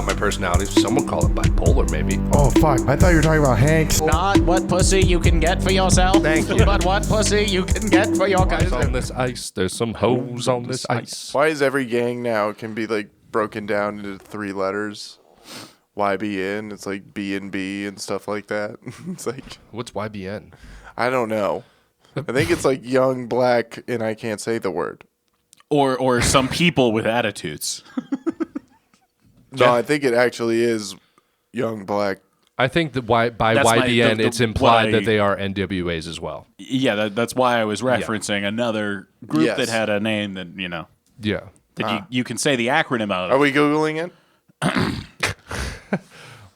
not my personality. Some would call it bipolar, maybe. Oh, fuck. I thought you were talking about Hanks. Not what pussy you can get for yourself. Thank you. But what pussy you can get for your guys. On this ice, there's some hoes on this ice. Why is every gang now can be like broken down into 3 letters? YBN, it's like B&B and stuff like that. It's like, What's YBN? I don't know. I think it's like young, black, and I can't say the word. Or some people with attitudes. No, I think it actually is young, black. I think that by That's YBN, the- it's implied what I- that they are NWAs as well. Yeah, that's why I was referencing another group Yes. that had a name that, Yeah. that you can say the acronym of. Are we Googling it?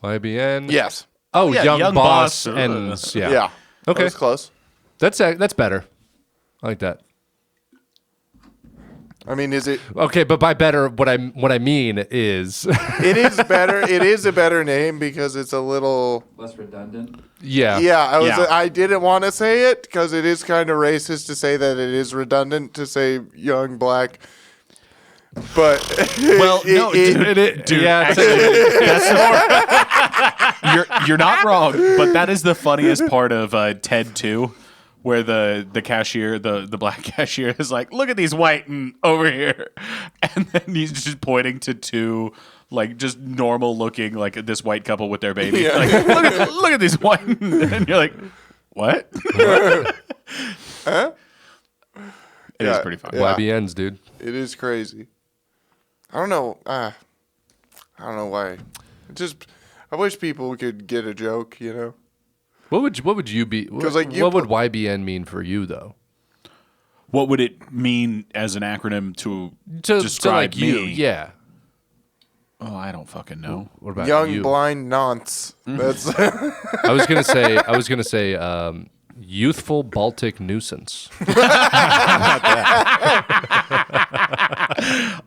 YBN. Yes. Oh, yeah, young, young boss boss. and yeah. Yeah. Okay. That was close. That's better. I like that. I mean, is it? Okay, but by better, what I mean is, It is better. It is a better name because it's a little. Less redundant. yeah, Yeah, Yeah. I didn't want to say it because it is kind of racist to say that it is redundant to say young black. But Well, no, dude, yeah, actually, you're not wrong, but that is the funniest part of Ted 2, where the cashier, the black cashier, is like, "Look at these white and over here," and then he's just pointing to 2. Like just normal looking, like this white couple with their baby. Yeah. Like, look at these white, and you're like, what? Huh? It is Yeah, pretty funny. yeah. YBNs, dude. It is crazy. I don't know. I don't know why. I wish people could get a joke. You know. What would you be? 'Cause, like, you what would put- YBN mean for you though? What would it mean as an acronym to To describe like you, me? yeah. Oh, I don't fucking know. What about Young you? blind nonce. That's. I was gonna say youthful Baltic nuisance.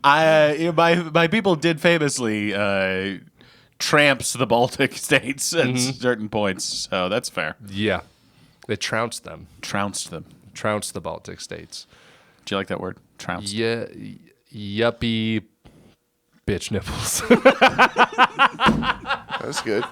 My people did famously tramps the Baltic states at certain points, so that's fair. Yeah, they trounced them. Trounced them. Trounced the Baltic states. Do you like that word? Trounced. Yeah, yuppie bitch nipples. That's good.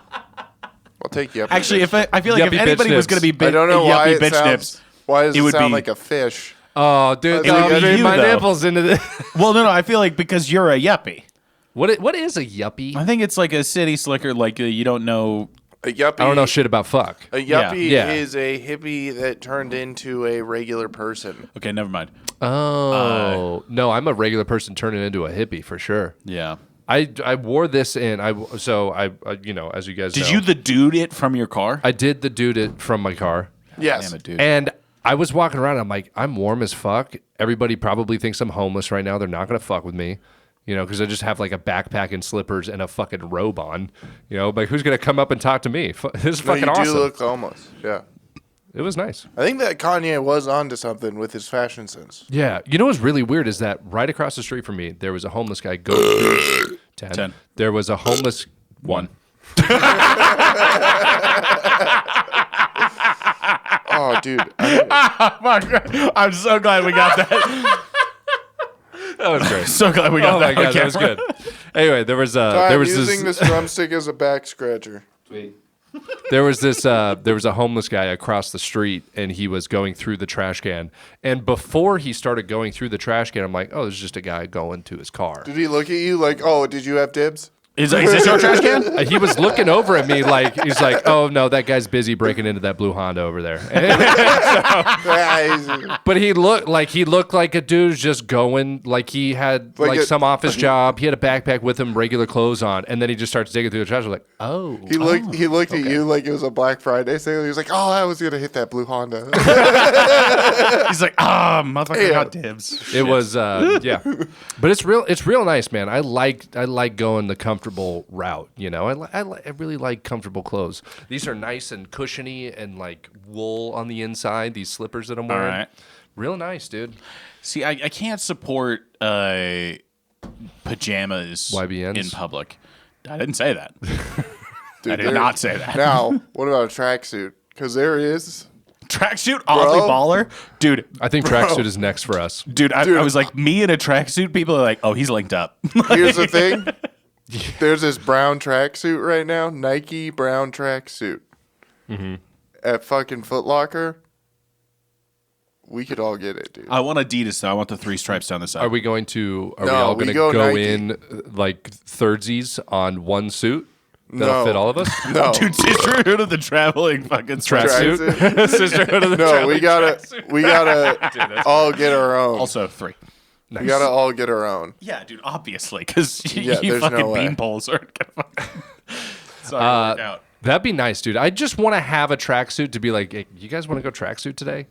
I'll take you up. Actually, I feel like Yuppie if anybody bitch was going to be nips. I don't know why yuppie it bitch sounds. nips. Why does it it would sound be- like a fish? Oh, dude, It would don't be bring you, my though. nipples into this. Well, no, I feel like because you're a yuppie. What is a yuppie? I think it's like a city slicker, like you don't know. A yuppie. I don't know shit about fuck. A yuppie Yeah. is a hippie that turned into a regular person. Okay, never mind. Oh no, I'm a regular person turning into a hippie for sure. Yeah. I wore this in I you know, as you guys Did know, you the dude it from your car? I did the dude it from my car. Yes. Damn it, dude. And I was walking around. I'm like, I'm warm as fuck. Everybody probably thinks I'm homeless right now. They're not gonna fuck with me, you know, because I just have like a backpack and slippers and a fucking robe on. You know, like who's gonna come up and talk to me? This is No, fucking you awesome. do look homeless. Yeah. It was nice. I think that Kanye was onto something with his fashion sense. Yeah, you know what's really weird is that right across the street from me, there was a homeless guy going through 10. 10. There was a homeless 1. Oh, dude. I'm so glad we got that. That was great. So glad we got Oh that. my god, on that was camera. good. Anyway, there was I'm using this drumstick as a back scratcher. Sweet. there was a homeless guy across the street, and he was going through the trash can. And before he started going through the trash can, I'm like, oh, there's just a guy going to his car. Did he look at you like, oh, did you have dibs? Is this your trash can? He was looking over at me like he's like, oh no, that guy's busy breaking into that blue Honda over there. But he looked like a dude just going like he had Like like a- some office job. He had a backpack with him, regular clothes on, and then he just starts digging through the trash. I was like, oh, He looked at you like it was a Black Friday sale. He was like, oh, I was going to hit that blue Honda. He's like, motherfucker got dibs. it was yeah. But it's real nice, man. I like going the comfortable route. You know, I really like comfortable clothes. These are nice and cushiony and like wool on the inside. These slippers that I'm wearing, right. real nice, dude. See, I can't support pajamas YBNs? in public. I didn't say that. Dude, I did not say that. Now, what about a tracksuit? Because there is. Tracksuit, oddly baller, dude. I think tracksuit is next for us. Dude, I was like, me in a tracksuit. People are like, oh, he's linked up. Here's the thing. There's this brown tracksuit right now, Nike brown tracksuit. At fucking Foot Locker. We could all get it, dude. I want Adidas though. I want the 3 stripes down the side. Are we going to? Are we No, all we going to go go Nike. in like thirdsies on one suit that'll No. fit all of us? No. Dude, Sisterhood of the Traveling fucking Tracksuit. Sisterhood of the No, Traveling we gotta Tracksuit. all get our own. Also 3. Nice. We gotta all get our own. Yeah, dude, obviously, because Yeah, you there's no fucking way. bean poles aren't gonna fucking. It's not gonna work out. That'd be nice, dude. I just want to have a tracksuit to be like, hey, you guys want to go tracksuit today?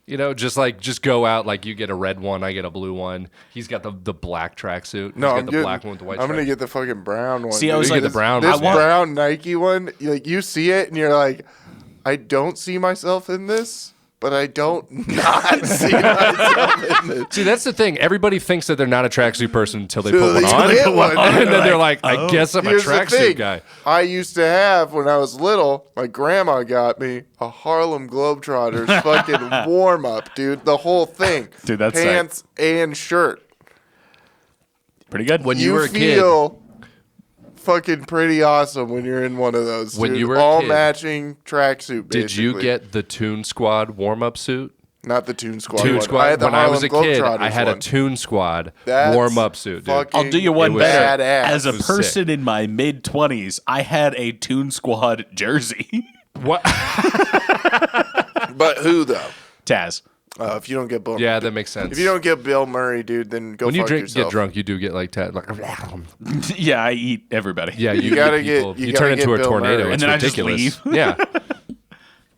You know, just go out. Like you get a red one, I get a blue one. He's got the black tracksuit. No, He's I'm got the getting, black one with the white. I'm gonna stripe. get the fucking brown one. See, I dude. was You like, get the brown This one. brown Nike one, like you see it and you're like, I don't see myself in this, but I don't not see myself in this. See, that's the thing. Everybody thinks that they're not a tracksuit person until they Till put one they on, get one. and then they're like, I guess I'm a Here's the tracksuit thing. guy. I used to have, when I was little, my grandma got me a Harlem Globetrotters fucking warm-up, dude. The whole thing. Dude, that's sick. Pants and shirt. Pretty good. When you were a kid, feel fucking pretty awesome when you're in one of those. When dude. you were a all kid, matching tracksuit. did you basically. get the Toon Squad warm-up suit? Not the Toon Squad? Toon one. Squad. I had the When I was a Harlem kid, Globetrotters I had one. a Toon Squad That's warm-up suit, dude. fucking I'll do you one was better. badass. As a was person in my mid-20s, I had a Toon Squad jersey. What? But who though? Taz. If you don't get Bill, Yeah, that makes sense. if you don't get Bill Murray, dude, then go when you fuck get yourself. drunk, you do get like Yeah, I eat everybody. yeah, you gotta get people, get- you you gotta turn into get a Bill tornado. Murray. It's And then I just ridiculous. leave. Yeah,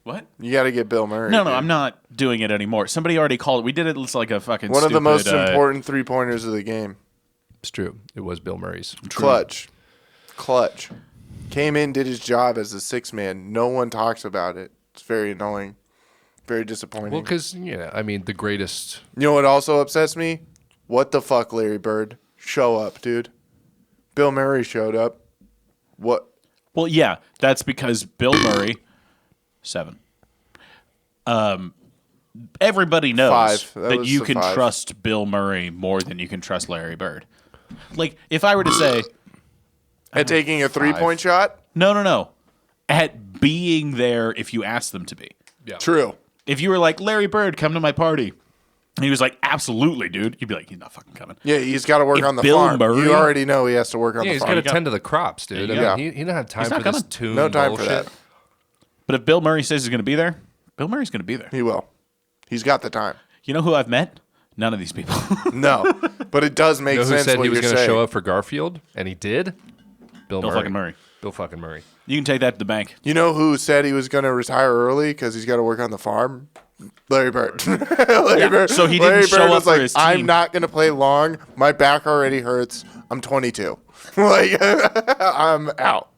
What? You got to get Bill Murray. No, dude. I'm not doing it anymore. Somebody already called it. We did it. It's like a fucking One of the most stupid, important 3-pointers of the game. it's true. It was Bill Murray's. Clutch. Came in, did his job as a 6-man. No one talks about it. It's very annoying. Very disappointing. Well, because I mean, the greatest. You know what also upsets me? What the fuck, Larry Bird? Show up, dude. Bill Murray showed up. What? Well, yeah, that's because Bill Murray, 7. Everybody knows 5. That that was you the can 5. trust Bill Murray more than you can trust Larry Bird. Like, if I were to say, At taking a 3-point shot? no, at being there if you ask them to be. Yeah. True. If you were like, Larry Bird, come to my party. And he was like, absolutely, dude. You'd be like, he's not fucking coming. Yeah, he's got to work If on the Bill farm. Murray- You already know he has to work on Yeah, the he's farm. got to tend to the crops, dude. There I you mean, go. he don't have time He's for not this coming. tune No time bullshit. for that. But if Bill Murray says he's going to be there, Bill Murray's going to be there. He will. He's got the time. You know who I've met? None of these people. No, but it does make You know who sense said what he was you're going to saying. show up for Garfield, and he did? Bill fucking Murray. Bill fucking Murray. You can take that to the bank. You know who said he was going to retire early because he's got to work on the farm? Larry Bird. Larry Bird. So he didn't Larry show Bird up was for like, his I'm team. not going to play long. My back already hurts. I'm 22. Like, I'm out.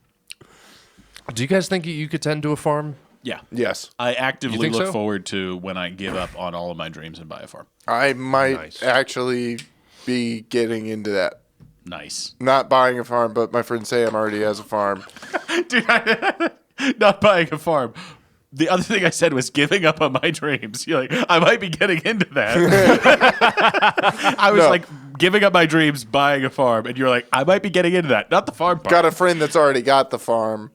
Do you guys think you could tend to a farm? Yeah. Yes. I actively think look so? forward to when I give up on all of my dreams and buy a farm. I might Nice. actually be getting into that. Nice. Not buying a farm, but my friend Sam already has a farm. Dude, not buying a farm. The other thing I said was giving up on my dreams. You're like, I might be getting into that. I was No. like, giving up my dreams, buying a farm. And you're like, I might be getting into that. Not the farm part. Got a friend that's already got the farm.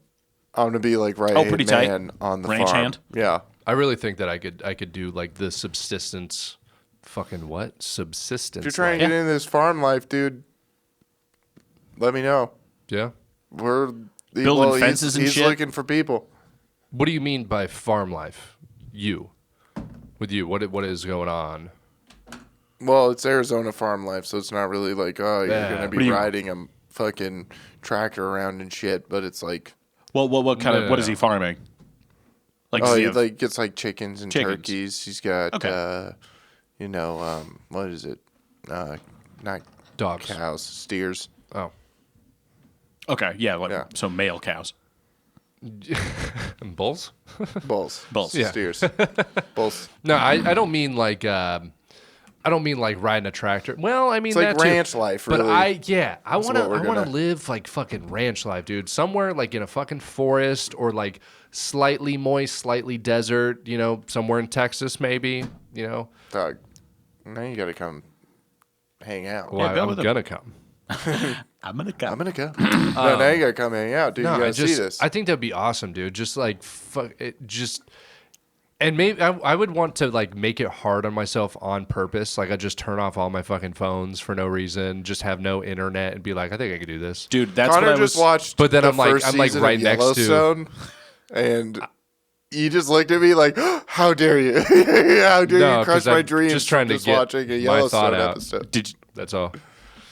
I'm gonna be like right pretty tight. man on the Ranch farm. hand? Yeah. I really think that I could do like the subsistence. Fucking what? Subsistence. If you're trying life. to get into this farm life, dude, let me know. Yeah. We're Building fences and he's shit? looking for people. What do you mean by farm life? With you, what is going on? Well, it's Arizona farm life, so it's not really like, oh, you're Yeah. gonna What do be you- riding a fucking tractor around and shit. But it's like, Well, what kind of, No. what is he farming? Like, oh, does he he have- like gets like chickens and Chickens. turkeys. He's got, Okay. what is it? Not Dogs. cows, steers. Oh. okay, yeah, like, Yeah. so male cows. And bulls? Bulls. Bulls. Yeah. Steers. Bulls. No, I don't mean like riding a tractor. Well, I mean It's like that too. ranch life, But really. I That's want to what we're gonna- live like fucking ranch life, dude. Somewhere like in a fucking forest or like slightly moist, slightly desert, somewhere in Texas maybe, Dog. Now you gotta come hang out. Well, go I'm with him. gonna come. I'm gonna come. I'm gonna go. No, now you gotta come hang out, dude. No, you gotta I see this. I think that'd be awesome, dude. Just like fuck it, and maybe I would want to like make it hard on myself on purpose. Like I just turn off all my fucking phones for no reason, just have no internet, and be like, I think I could do this. Dude, that's Connor what I just was. watched. But then the I'm like- first I'm like season right of next to- Yellowstone, and you just looked at me like, "How dare you? How dare No, you crush 'cause my I'm dreams?" just trying to just get watching a my thought Yellowstone out. episode. Did you, That's all.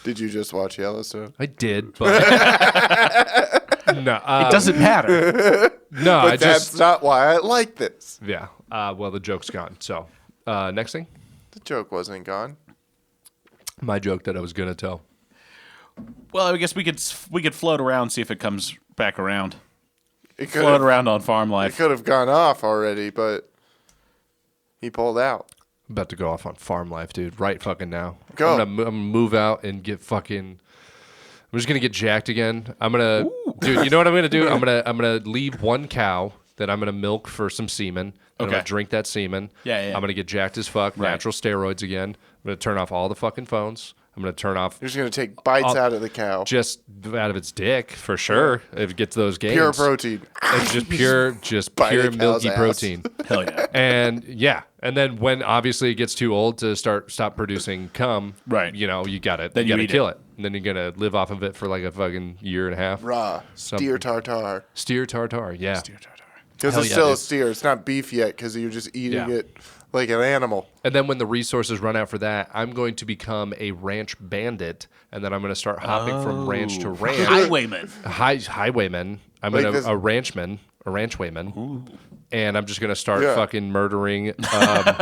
Did you just watch Yellowstone? I did, but no, it doesn't matter. no. But I that's just not why I like this. yeah. Well, the joke's gone. So next thing, The joke wasn't gone. my joke that I was gonna tell. Well, I guess we could float around, see if it comes back around. It Float around on farm life. could have gone off already, but he pulled out. I'm about to go off on farm life, dude. Right fucking now. Go. I'm gonna move out and get fucking. I'm just gonna get jacked again. I'm gonna, dude. You know what I'm gonna do? I'm gonna leave one cow that I'm gonna milk for some semen. I'm Okay. gonna drink that semen. Yeah. I'm gonna get jacked as fuck. Right. Natural steroids again. I'm gonna turn off all the fucking phones. I'm gonna turn off You're just gonna take bites out of the cow. just out of its dick for sure. If it gets those gains, Pure protein. It's just pure Bite pure a cow's milky ass. protein. Hell yeah. And yeah, and then when obviously it gets too old to stop producing cum, Right. You know, you got to Then you you got to eat kill it. And then you're gonna live off of it for like a fucking year and a half. Raw. Steer tartare. Steer tartare, yeah. Because Hell it's yeah, still a dude. steer. It's not beef yet because you're just eating Yeah. it like an animal. And then when the resources run out for that, I'm going to become a ranch bandit, and then I'm going to start hopping from ranch to ranch. Highwayman. Highwayman. I'm Like gonna this- a ranchwayman, and I'm just gonna start Yeah. fucking murdering You're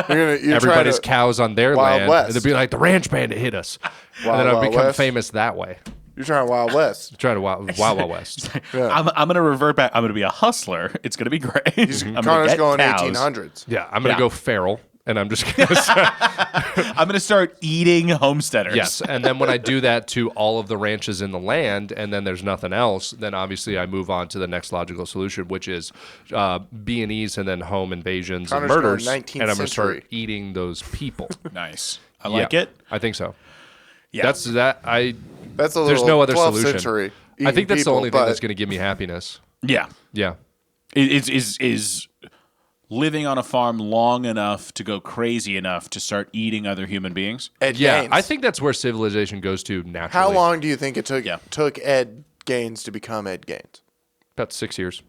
everybody's trying to, cows on their Wild land. West. And they'll be like, the ranch bandit hit us, Wild, and then I'll Wild become West. famous that way. You're trying Wild West. Trying to Wild West. Yeah. I'm gonna revert back. I'm gonna be a hustler. It's gonna be great. I'm gonna Connor's get going cows. 1800s. Yeah, I'm gonna Yeah. go feral, and I'm just gonna I'm gonna start eating homesteaders. yes. And then when I do that to all of the ranches in the land, and then there's nothing else, then obviously I move on to the next logical solution, which is B&Es and then home invasions Connor's and murders, going and 19th I'm gonna century. start eating those people. Nice. I like Yeah, it. I think so. Yeah. That's that. That's a little There's no other 12th solution. century. I think that's the only thing but that's going to give me happiness. yeah. Yeah. Is living on a farm long enough to go crazy enough to start eating other human beings? Ed Yeah, Gaines. I think that's where civilization goes to naturally. How long do you think it took Yeah. Ed Gaines to become Ed Gaines? About 6 years.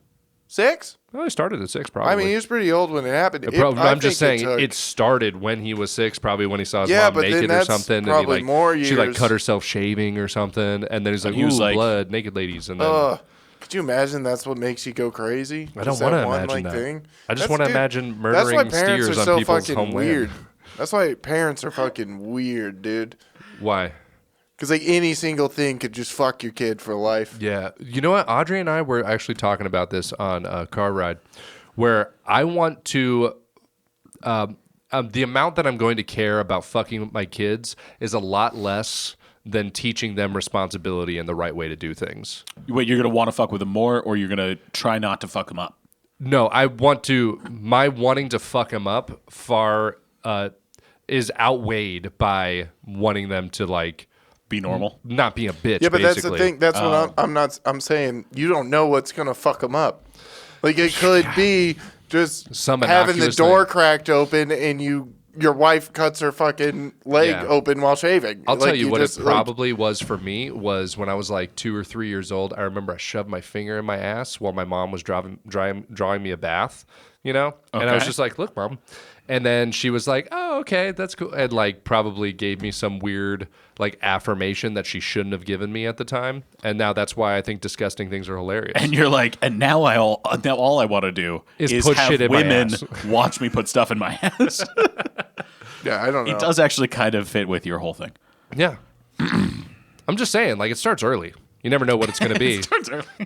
6? Well, I started at 6, probably. I mean, he was pretty old when it happened. I'm just saying took- it started when he was 6, probably when he saw his Yeah, mom but then naked or that's something, and probably he more she like years. cut herself shaving or something, and then he's like, he was "Ooh, like- blood, naked ladies," and then Ugh. Could you imagine that's what makes you go crazy? I don't Just want to that one, imagine like, that. thing? I just That's- want to dude, imagine that's murdering why parents steers are on so people's fucking homeland. weird. That's why parents are fucking weird, dude. Why? Because like any single thing could just fuck your kid for life. Yeah, you know what? Audrey and I were actually talking about this on a car ride, where I want to. The amount that I'm going to care about fucking with my kids is a lot less than teaching them responsibility and the right way to do things. Wait, you're gonna want to fuck with them more, or you're gonna try not to fuck them up? No, I want to. My wanting to fuck them up is outweighed by wanting them to like Be normal. not be a bitch. Yeah, but basically. that's the thing. That's what I'm not. I'm saying you don't know what's gonna fuck them up. Like it could be just Some having the innocuous door thing. cracked open and your wife cuts her fucking leg Yeah. open while shaving. I'll Like, tell you what just, it probably was for me was when I was like 2 or 3 years old. I remember I shoved my finger in my ass while my mom was drawing me a bath, you know? And I was Okay. just like, look, Mom. And then she was like, oh, okay, that's cool. And like probably gave me some weird like affirmation that she shouldn't have given me at the time. And now that's why I think disgusting things are hilarious. And you're like, and now all I want to do Is is put have shit in my women ass. watch me put stuff in my ass. yeah, I don't know. It does actually kind of fit with your whole thing. yeah. I'm just saying, like, it starts early. You never know what it's going to be.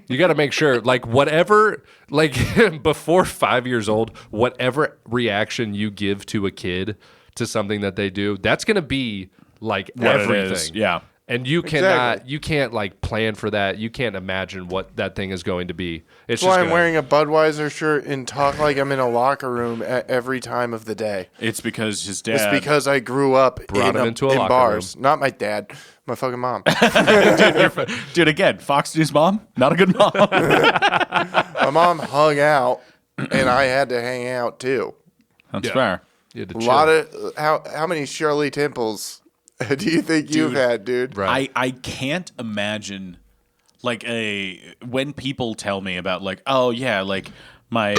You got to make sure, like, whatever, like, before 5 years old, whatever reaction you give to a kid to something that they do, that's going to be like What it everything. is, yeah. And you can't like plan for that. You can't imagine what that thing is going to be. It's That's why just I'm wearing a Budweiser shirt and talk like I'm in a locker room at every time of the day. It's because his dad. It's because I grew up Brought him into a in locker bars. room. Not my dad, my fucking mom. Dude, again, Fox News mom, not a good mom. My mom hung out, and I had to hang out too. That's fair. You had to A chill. lot of how many Shirley Temples do you think you've had, dude? Right. I can't imagine like when people tell me about like, oh yeah, like my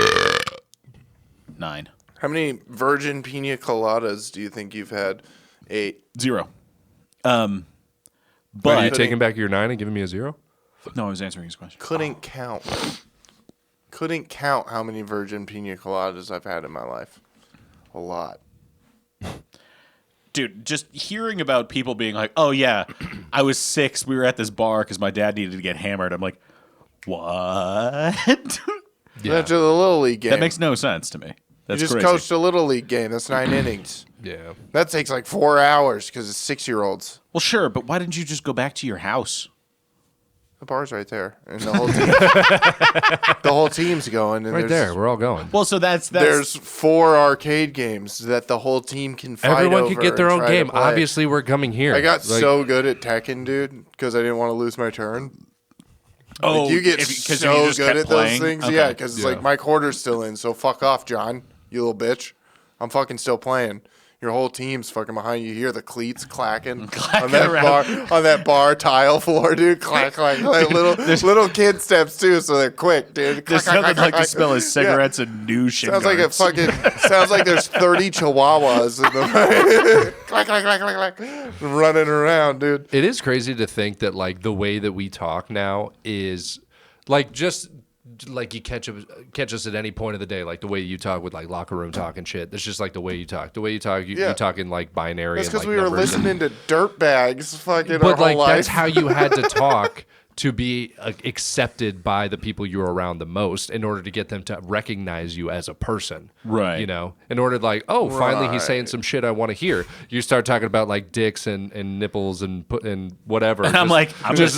9. How many virgin pina coladas do you think you've had? 8. 0. Are you But taking back your 9 and giving me a 0? no, I was answering his question. Couldn't count how many virgin pina coladas I've had in my life. A lot. Dude, just hearing about people being like, oh yeah, I was 6, we were at this bar because my dad needed to get hammered. I'm like, what? Yeah. To the Little League game. That makes no sense to me. You That's just crazy. coached a Little League game. That's 9 innings. Yeah. That takes like 4 hours because it's 6-year-olds. Well, sure, but why didn't you just go back to your house? The bar's right there, and the whole team, the whole team's going. And Right there. We're all going. Well, so that's There's 4 arcade games that the whole team can fight Everyone over could get their and own try to game. play. Obviously, we're coming here. I got Like, so good at Tekken, dude, because I didn't want to lose my turn. oh, Like, you get because so you just good kept at playing? those things. Okay. Yeah, because it's Yeah. like my quarter's still in, so fuck off, John, you little bitch. I'm fucking still playing. Your whole team's fucking behind you. You hear the cleats clacking on that bar tile floor, dude. Clack, clack, like little kid steps too, so they're quick, dude. There's Clack, nothing clack, like clack, the smell of clack. cigarettes and new shin Sounds like guards. sounds like there's 30 chihuahuas in the clack, clack, clack, clack, clack, running around, dude. It is crazy to think that like the way that we talk now is like just like you catch us at any point of the day, like the way you talk with like locker room talk and shit. That's just like the way you talk. The way you talk, you talk in like binary. That's and, because like, we were numbers and- listening to dirt bags fucking our But whole like life. that's how you had to talk to be accepted by the people you were around the most in order to get them to recognize you as a person. Right. You know, in order to like, oh, finally he's saying Right. some shit I want to hear. You start talking about like dicks and nipples and whatever. And I'm like, I'm just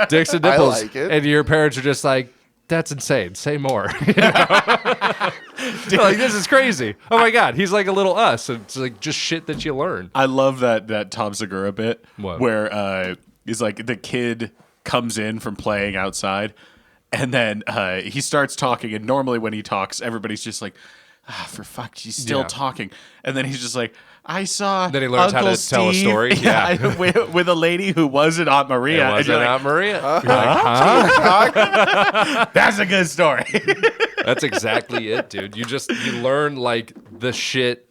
dicks and I nipples. like it. And your parents are just like, that's insane. Say more. You know? You're like, this is crazy. Oh my God. He's like a little us. It's like just shit that you learn. I love that Tom Segura bit What? where he's like the kid comes in from playing outside and then he starts talking, and normally when he talks everybody's just like, for fuck, he's still Yeah. talking, and then he's just like, I saw Then he learns Uncle how to tell a Steve, story. Yeah. with a lady who wasn't Aunt Maria. It And wasn't you're like, Aunt Maria. You're like, that's a good story. That's exactly it, dude. You learn like the shit.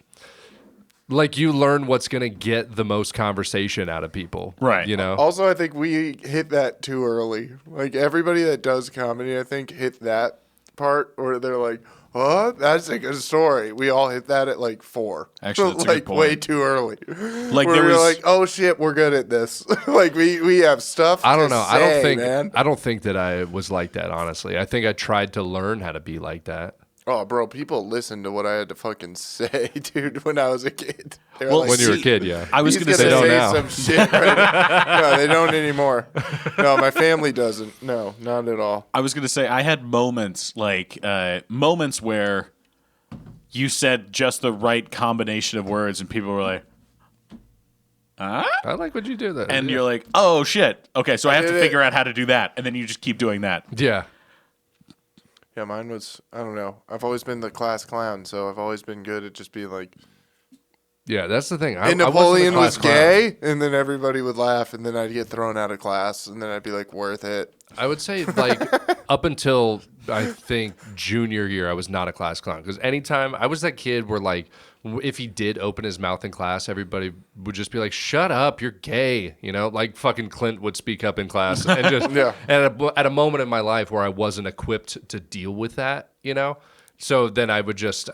Like you learn what's gonna get the most conversation out of people, Right. You know, Also, I think we hit that too early. Like everybody that does comedy, I think hit that part where they're like, "Oh, that's a good story." We all hit that at like 4. Actually, that's a like good way point. too early. Like, where there we're was- like, "Oh shit, we're good at this." Like we have stuff. I don't to know. say, man. I don't think that I was like that. Honestly, I think I tried to learn how to be like that. Oh, bro, people listen to what I had to fucking say, dude, when I was a kid. They were Well, like, When you were a See, kid, yeah. I was He's gonna gonna say, don't say now. some shit. Right? No, they don't anymore. No, my family doesn't. No, not at all. I was gonna say I had moments like moments where you said just the right combination of words and people were like, huh? I like what you do there. And you're like, oh shit. Okay, so I have to did it. figure out how to do that. And then you just keep doing that. yeah. Yeah, mine was, I don't know. I've always been the class clown, so I've always been good at just being like, Yeah, that's the thing. and I wasn't the Napoleon class was clown. gay, and then everybody would laugh, and then I'd get thrown out of class, and then I'd be like, worth it. I would say like up until I think junior year, I was not a class clown because anytime I was that kid where like if he did open his mouth in class, everybody would just be like, "Shut up, you're gay," you know. Like fucking Clint would speak up in class, and just Yeah. and at a moment in my life where I wasn't equipped to deal with that, you know. So then I would just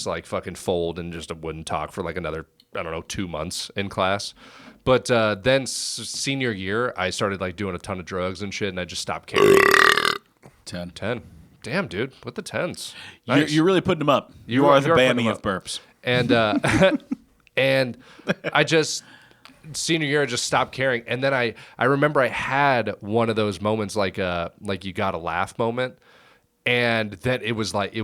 like fucking fold and just wouldn't talk for like another, I don't know, 2 months in class. But then senior year, I started like doing a ton of drugs and shit, and I just stopped caring. 10. 10. Damn, dude. What the 10s? You're really putting them up. You are- are the you are putting Bammy them of up. burps. And and I just senior year, I just stopped caring. And then I remember I had one of those moments like you gotta laugh moment. And then it was like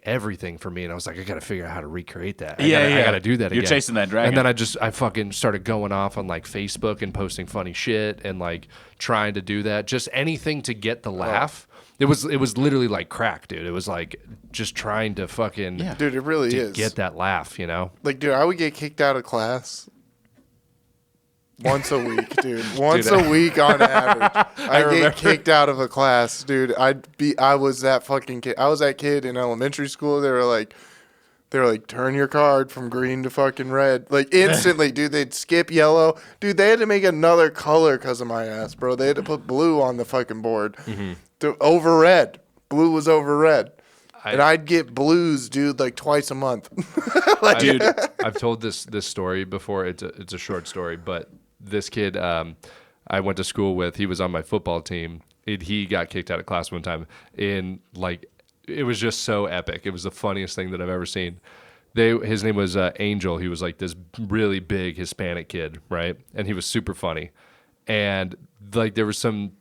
everything for me, and I was like, I got to figure out how to recreate that. I got to do that again. You're chasing that dragon. And then I fucking started going off on like Facebook and posting funny shit and like trying to do that, just anything to get the laugh. It was literally like crack, dude. It was like just trying to fucking Dude, it really is. get that laugh, you know? Like, dude, I would get kicked out of class once a week, dude. Once a week on average. I get kicked out of a class, dude. I was that fucking kid. I was that kid in elementary school. They were like, turn your card from green to fucking red. Like, instantly, dude. They'd skip yellow. Dude, they had to make another color because of my ass, bro. They had to put blue on the fucking board. Over red. Blue was over red. And I'd get blues, dude, like twice a month. Dude, I've told this story before. It's a short story, but this kid I went to school with, he was on my football team. He got kicked out of class one time, and like it was just so epic. It was the funniest thing that I've ever seen. His name was Angel. He was like this really big Hispanic kid, right? And he was super funny. And like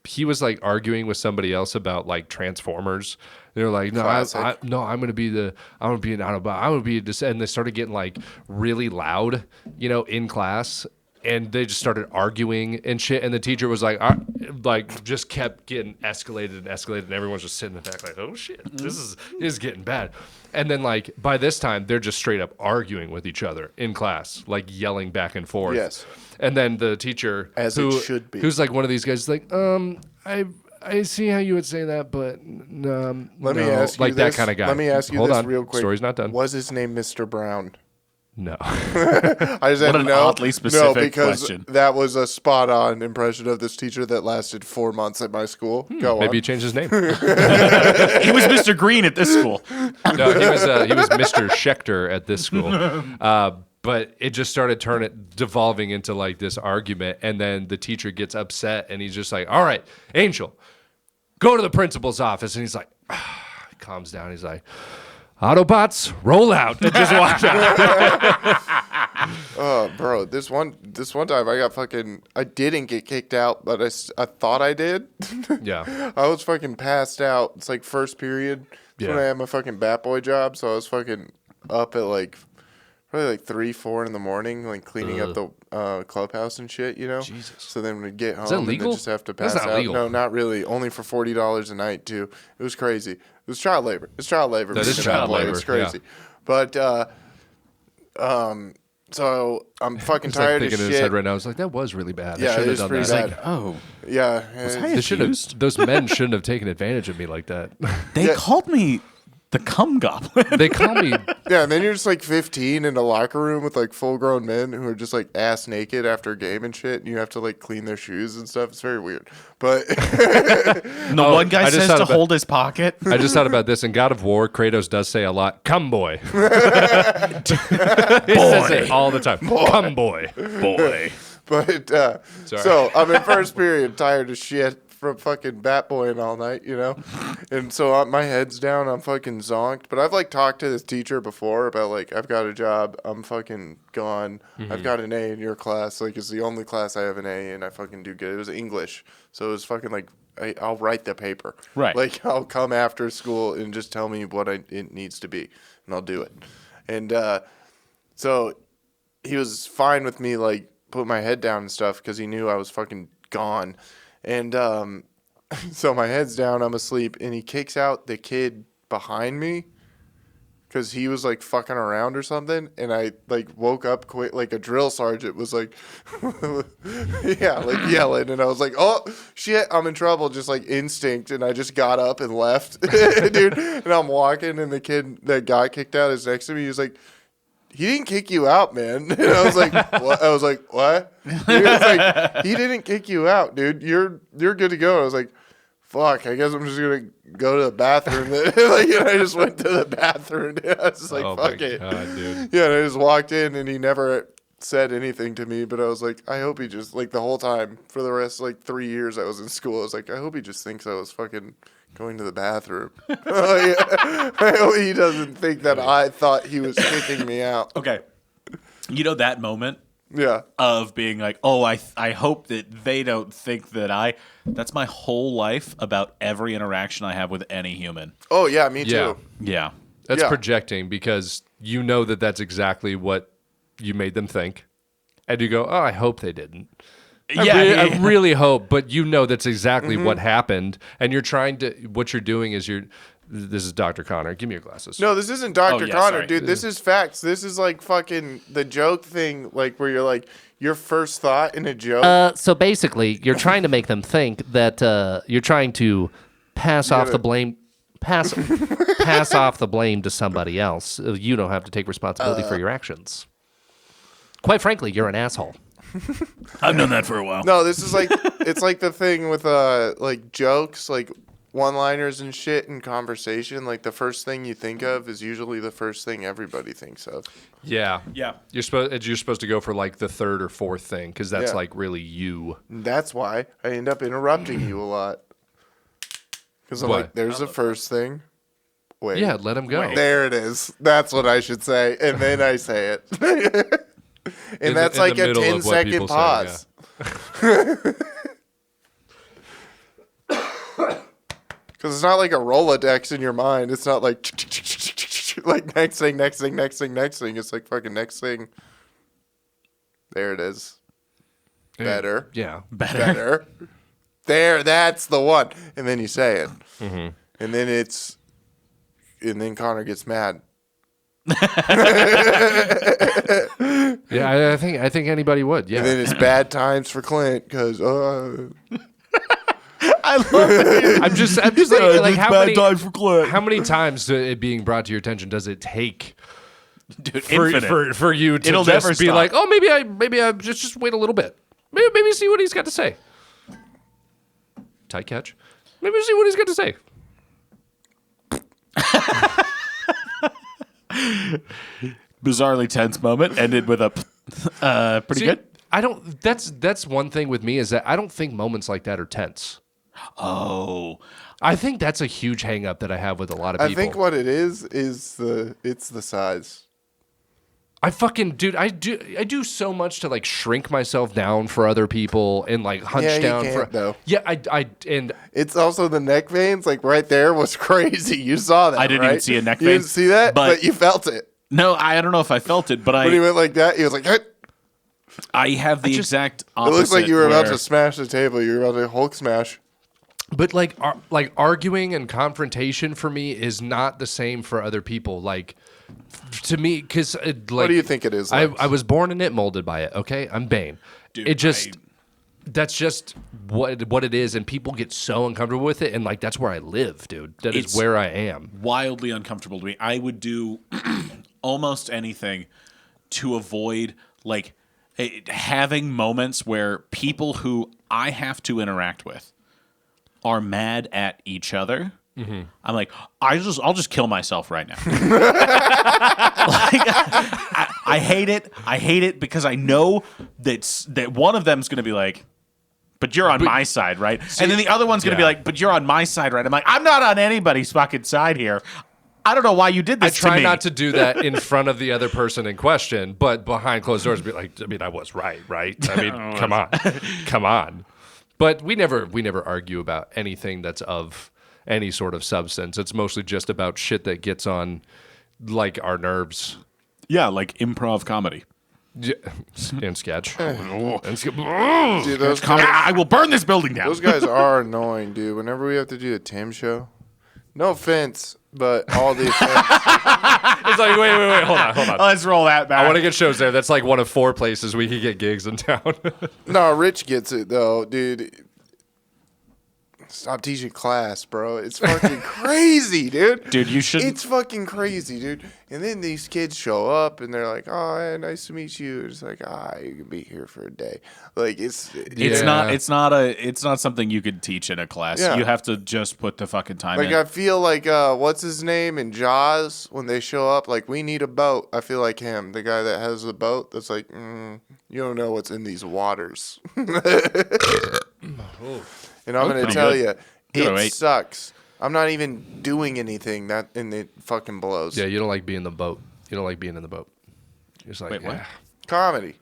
he was like arguing with somebody else about like Transformers. They were like, I'm gonna be an Autobot. I'm gonna be this, and they started getting like really loud, you know, in class. And they just started arguing and shit. And the teacher was like just kept getting escalated. And everyone's just sitting in the back like, oh shit, this is getting bad. And then like by this time, they're just straight up arguing with each other in class, like yelling back and forth. Yes. And then the teacher, it should be, who's like one of these guys, is like, I see how you would say that, but let me ask you like this. that kind of guy. Let me ask you Hold this on. real quick. Story's not done. Was his name Mr. Brown? No. I just had to know. Oddly specific because question. That was a spot-on impression of this teacher that lasted 4 months at my school. Go Maybe on. he changed his name. He was Mr. Green at this school. No, he was Mr. Schechter at this school. But it just started devolving into like this argument, and then the teacher gets upset, and he's just like, "All right, Angel, go to the principal's office." And he's like, he calms down. He's like, "Autobots, roll out," and just walks out. Oh, bro, this one time I didn't get kicked out, but I thought I did. Yeah. I was fucking passed out. It's like first period. That's when I had my fucking bat boy job, so I was fucking up at like probably like 3-4 in the morning, like cleaning up the clubhouse and shit, you know. Jesus. So then we'd get home that and legal? then just have to pass That's not out. legal. No, not really. Only for $40 a night too. It was crazy. It was child labor. It's child labor. That is being a child bat boy. labor, It's crazy. yeah. But so I'm fucking He's like tired thinking of in shit. his head right now. It's like that was really bad. Yeah, I it shouldn't is have done pretty that. bad. Oh, Yeah, Those men shouldn't have taken advantage of me like that. they called me the cum goblin. They call me. yeah. And then you're just like 15 in a locker room with like full-grown men who are just like ass naked after a game and shit, and you have to like clean their shoes and stuff. It's very weird. But And the one guy I just says thought to about- hold his pocket. I just thought about this in God of War. Kratos does say a lot, "Come boy." He says it all the time. Come boy. Boy. But Sorry. so I'm in first period, tired as shit from fucking bat boying all night, you know. And so my head's down, I'm fucking zonked. But I've like talked to this teacher before about like I've got a job, I'm fucking gone. I've got an A in your class, like it's the only class I have an A in. I fucking do good. It was English, so it was fucking like I'll write the paper. Right. Like I'll come after school and just tell me what it needs to be, and I'll do it. And so he was fine with me like put my head down and stuff because he knew I was fucking gone. And so my head's down, I'm asleep, and he kicks out the kid behind me because he was like fucking around or something. And I like woke up quick, like a drill sergeant was like, yeah, like yelling. And I was like, oh shit, I'm in trouble, just like instinct. And I just got up and left, dude. And I'm walking, and the kid that got kicked out is next to me. He was like, he didn't kick you out, man. And I was like, what? I was like, what? He was like, he didn't kick you out, dude. You're good to go. I was like, fuck, I guess I'm just gonna go to the bathroom. Like, and I just went to the bathroom. I was just like, Oh fuck my it. God, dude. Yeah, and I just walked in, and he never said anything to me. But I was like, I hope he just like the whole time for the rest like 3 years I was in school. I was like, I hope he just thinks I was fucking going to the bathroom. I hope he doesn't think that I thought he was kicking me out. Okay. You know that moment Yeah. of being like, oh, I hope that they don't think that that's my whole life about every interaction I have with any human. Oh yeah, me Yeah. too. Yeah. That's Yeah. projecting because you know that that's exactly what you made them think. And you go, oh, I hope they didn't. I really hope, but you know that's exactly what happened. And you're trying to, what you're doing is this is Dr. Connor. Give me your glasses. No, this isn't Dr. yeah, Connor, sorry. dude. This is facts. This is like fucking the joke thing, like where you're like, your first thought in a joke. So basically, you're trying to make them think that you're trying to pass off the blame. Pass off the blame to somebody else. You don't have to take responsibility for your actions. Quite frankly, you're an asshole. I've known that for a while. No, this is like it's like the thing with like jokes, like one-liners and shit in conversation. Like the first thing you think of is usually the first thing everybody thinks of. Yeah. Yeah. You're supposed to go for like the third or fourth thing because that's Yeah. like really you. And that's why I end up interrupting you a lot. Because I'm Why? like, there's the first thing. Wait. Yeah, let him go. There it is. That's what I should say. And then I say it. And that's like a 10-second pause. Because it's not like a Rolodex in your mind. It's not like like next thing, next thing, next thing, next thing. It's like fucking next thing. There it is. Better. Yeah. Better. There, that's the one. And then you say it. Mm-hmm. And then Connor gets mad. Yeah, I think anybody would. Yeah. And then it's bad times for Clint because I love it. I'm just like how many times it being brought to your attention does it take Dude, for you to It'll just never be stop. like, oh, maybe I just wait a little bit. Maybe see what he's got to say. Tight catch. Maybe see what he's got to say. Bizarrely tense moment ended with a pretty See, good. I don't. That's one thing with me is that I don't think moments like that are tense. Oh, I think that's a huge hang up that I have with a lot of I people. think what it is it's the size. I do so much to like shrink myself down for other people and like hunch Yeah, you down can't, for though. Yeah, and It's also the neck veins, like right there was crazy. You saw that. I didn't even right? see a neck You vein, didn't see that, but you felt it. no, I don't know if I felt it, but When he went like that, he was like, "Hey." I have the exact It opposite. looks like you were about where- to smash the table. You were about to Hulk smash. but like arguing and confrontation for me is not the same for other people. Like to me, because like, What do you think it is? I Lex? was born in it, molded by it. Okay, I'm Bane. Dude, It just that's just what it is, and people get so uncomfortable with it, and like that's where I live, dude. That is It's- where I am. wildly uncomfortable to me. I would do almost anything to avoid like having moments where people who I have to interact with are mad at each other. Mm-hmm. I'm like, I'll just kill myself right now. I hate it. I hate it because I know that one of them's going to be like, but you're on my side, right? And then the other one's going to be like, but you're on my side, right? I'm like, I'm not on anybody's fucking side here. I don't know why you did I this to try me. not to do that in front of the other person in question, but behind closed doors, be like, I was right? I mean, come on. But we never argue about anything that's of any sort of substance. It's mostly just about shit that gets on, like, our nerves. Yeah, like improv comedy. Yeah, and sketch. Dude, those I will burn this building down. Those guys are annoying, dude. Whenever we have to do a Tim show, no offense, but all the offense. It's like, wait, hold on. Let's roll that back. I want to get shows there. That's like one of 4 places we could get gigs in town. No, Rich gets it though, dude. Stop teaching class, bro. It's fucking crazy, dude. Dude, you shouldn't. It's fucking crazy, dude. And then these kids show up and they're like, "Oh, hey, nice to meet you." It's like, you can be here for a day. Like It's Yeah. it's not something you could teach in a class. Yeah. You have to just put the fucking time like in. I feel like what's his name in Jaws when they show up, like, we need a boat. I feel like him, the guy that has the boat. That's like, you don't know what's in these waters. And I'm gonna tell you, it sucks. I'm not even doing anything and it fucking blows. Yeah, you don't like being in the boat. You don't like being in the boat. You're just like, Wait, what? yeah. Comedy.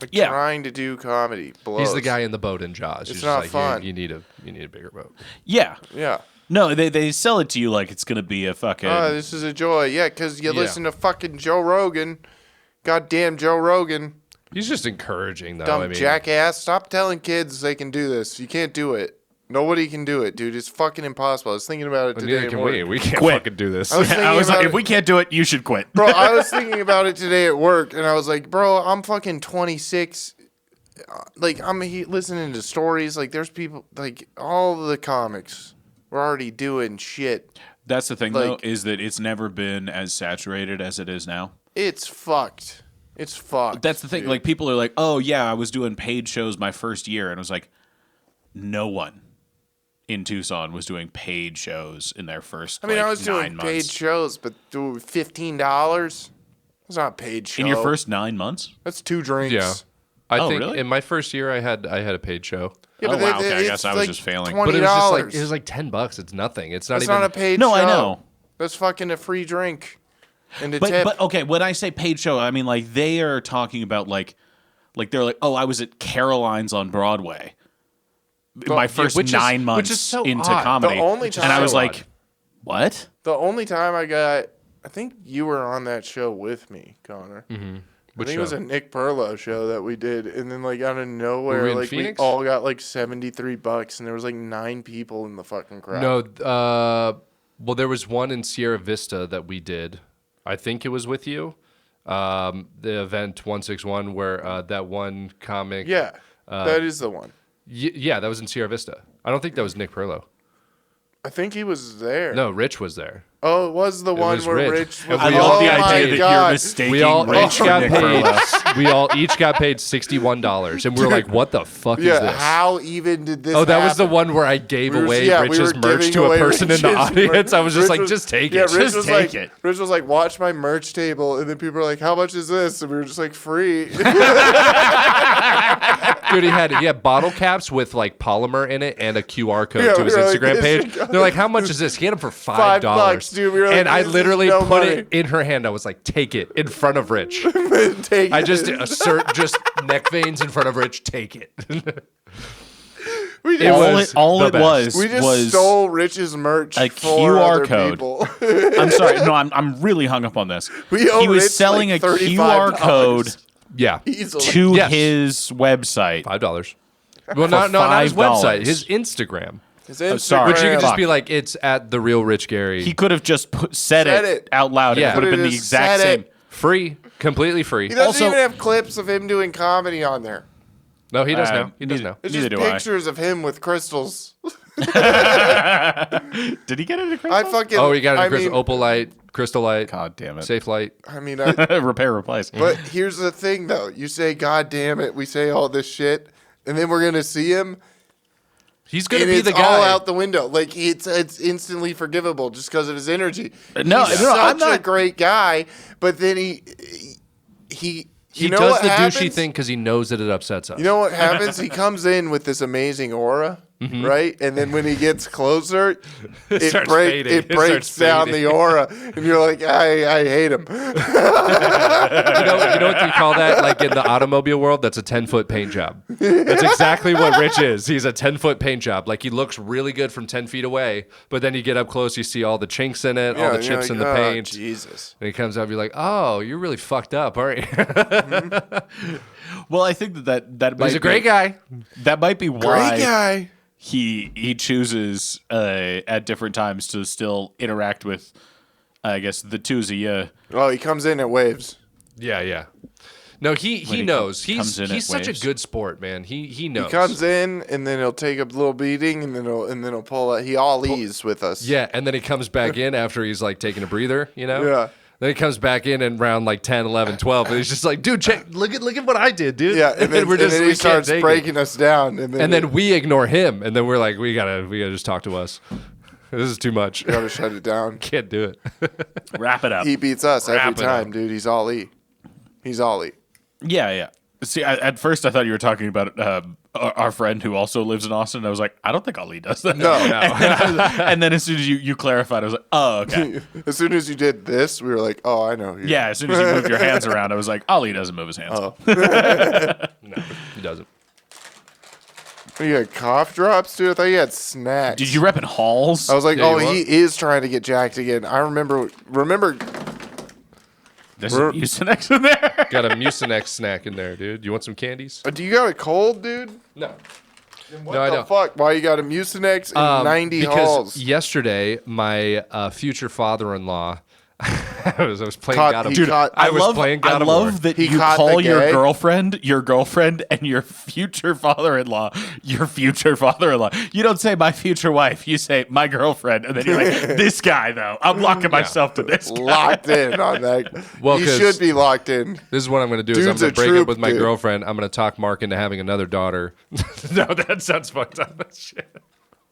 Like Yeah. trying to do comedy blows. He's the guy in the boat in Jaws. It's He's not just like, fun. You need a bigger boat. Yeah. Yeah. No, they sell it to you like it's gonna be a fucking. Oh, this is a joy. Yeah, because you listen to fucking Joe Rogan. Goddamn Joe Rogan. He's just encouraging, though. Dumb jackass. Stop telling kids they can do this. You can't do it. Nobody can do it, dude. It's fucking impossible. I was thinking about it today. Neither can we. We can't Quit. fucking do this. I was thinking I was about like, it. if we can't do it, you should quit. Bro, I was thinking about it today at work, and I was like, bro, I'm fucking 26. Like, listening to stories. Like, there's people, like, all the comics were already doing shit. That's the thing, though, Like- is that it's never been as saturated as it is now. It's fucked. It's fucked. That's the thing. dude. Like, people are like, oh, yeah, I was doing paid shows my first year. And I was like, no one in Tucson was doing paid shows in their first, I was 9 doing months. paid shows, but $15? That's not a paid show. In your first 9 months? That's 2 drinks. Yeah. I Oh, think really? in my first year, I had a paid show. Yeah, Oh, but wow, okay, I it's guess I was just failing. $20. But it was just like, it was like $10. It's nothing. It's not That's even. not a paid No, show. I know. That's fucking a free drink. And a tip. But okay, when I say paid show, I mean like they are talking about like they're like, oh, I was at Caroline's on Broadway. My first which is- 9 months which is so into odd. comedy, The only and I was time- like, what? The only time I think you were on that show with me, Connor. Mm-hmm. Which I think it was show? a Nick Perlow show that we did, and then like out of nowhere, Were we in like Phoenix? we all got like $73, and there was like 9 people in the fucking crowd. No, well, there was one in Sierra Vista that we did. I think it was with you. The event 161 where that one comic. Yeah, that is the one. Yeah, that was in Sierra Vista. I don't think that was Nick Perlow. I think he was there. No, Rich was there. Oh, it was the one was where Rich. Rich And was. we I all- love the oh my idea that God. you're mistaking We all Rich each for got Nick paid. Perlow. We all each got paid $61, and we were like, "What the fuck is Yeah, this?" how even did this? Oh, that was the happen? one where I gave We were- away yeah, we Rich's were merch giving to a away person in the Rich's audience. merch. I was just Rich like, was- just take yeah, it. Rich Just was take like, it. Rich was like, watch my merch table, and then people were like, how much is this? And we were just like, free. Dude, he had bottle caps with like polymer in it and a QR code Yeah, to his we were like, Instagram this page. should go- They're like, "How much is this?" He had them for $5. $5, dude. We were like, and I this is literally no put money. it in her hand. I was like, "Take it," in front of Rich. Take I it. just assert just neck veins in front of Rich. Take it. we It just, was all the it best. we just was stole Rich's merch a for QR other code. people. I'm sorry, no, I'm really hung up on this. We owe He was Rich, selling like, a QR $35 code Yeah, easily. to Yes. his website. $5. Well, not his $5. website, his Instagram. His sorry. Which you could just Fuck. be like, "It's at the real Rich Gary." He could have just said Said it it. out loud. Yeah. It would have Put been it the as exact said same. it. Free, completely free. He doesn't Also- even have clips of him doing comedy on there. No, he does now. He does neither- now. It's Neither just do I. pictures of him with crystals. Did he get it at I Christmas? fucking. Oh, he got it I in crystal, mean, opal light, crystal light, God damn it. safe light. I mean, Repair, replace. but here's the thing, though. You say, "God damn it," we say all this shit, and then we're gonna see him, He's gonna and be it's the guy. all out the window. Like it's instantly forgivable just because of his energy. No, He's no, such I'm a not- great guy, but then he He you know does what the happens? douchey thing because he knows that it upsets us. You know what happens? He comes in with this amazing aura, Mm-hmm. right? And then when he gets closer, it starts breaks fading. it It breaks starts down fading. the aura, and you're like, I hate him. You know what you call that? Like in the automobile world, that's a 10-foot paint job. That's exactly what Rich is. He's a 10-foot paint job. Like he looks really good from 10 feet away, but then you get up close, you see all the chinks in it, all the and you're chips in like, the "Oh, paint. Jesus. And he comes up, you're like, "Oh, you're really fucked up, aren't you?" Well, I think that might He's a great guy. That might be why Great guy. he chooses at different times to still interact with, I guess, the twos of you. Oh, he comes in at waves. Yeah. No, he he knows. comes in He's at such waves. a good sport, man. He knows. He comes in and then he'll take a little beating and then he'll pull out. He ollies with us. Yeah, and then he comes back in after he's like taking a breather, you know? Yeah. Then he comes back in round like 10, 11, 12, and he's just like, "Dude, look at what I did, dude." Yeah, and then, we're just, and then we he can't starts take it. breaking us down, and And then we ignore him, and then we're like, we gotta just talk to us. This is too much. gotta shut it down. Can't do it. Wrap it up. He beats us Wrap every it time, up. dude. He's ollie. He's ollie. Yeah. See, at first I thought you were talking about our friend who also lives in Austin. And I was like, I don't think Ali does that. No. And then as soon as you clarified, I was like, oh, okay. As soon as you did this, we were like, oh, I know. Yeah, as soon as you moved your hands around, I was like, Ali doesn't move his hands. Oh. No, he doesn't. You had cough drops, dude? I thought you had snacks. Did you rep in halls? I was like, Yeah, oh, you he is trying to get jacked again. I remember. There's some Mucinex in there. Got a Mucinex snack in there, dude. You want some candies? Do you got a cold, dude? No. What No, I the don't. fuck? Why you got a Mucinex in 90 because halls? yesterday, my future father-in-law, I was playing Caught- God of he War. caught- I was playing God of War. love that He you caught call the your gay? girlfriend, and your future father-in-law your future father-in-law. You don't say my future wife. You say my girlfriend, and then you're like, this guy though. I'm locking myself to this guy. Locked in on that. Well, you 'cause should be locked in. This is what I'm going to do. Is I'm Dude's going a to break up troop, with my dude. girlfriend. I'm going to talk Mark into having another daughter. No, that sounds fucked up. Shit.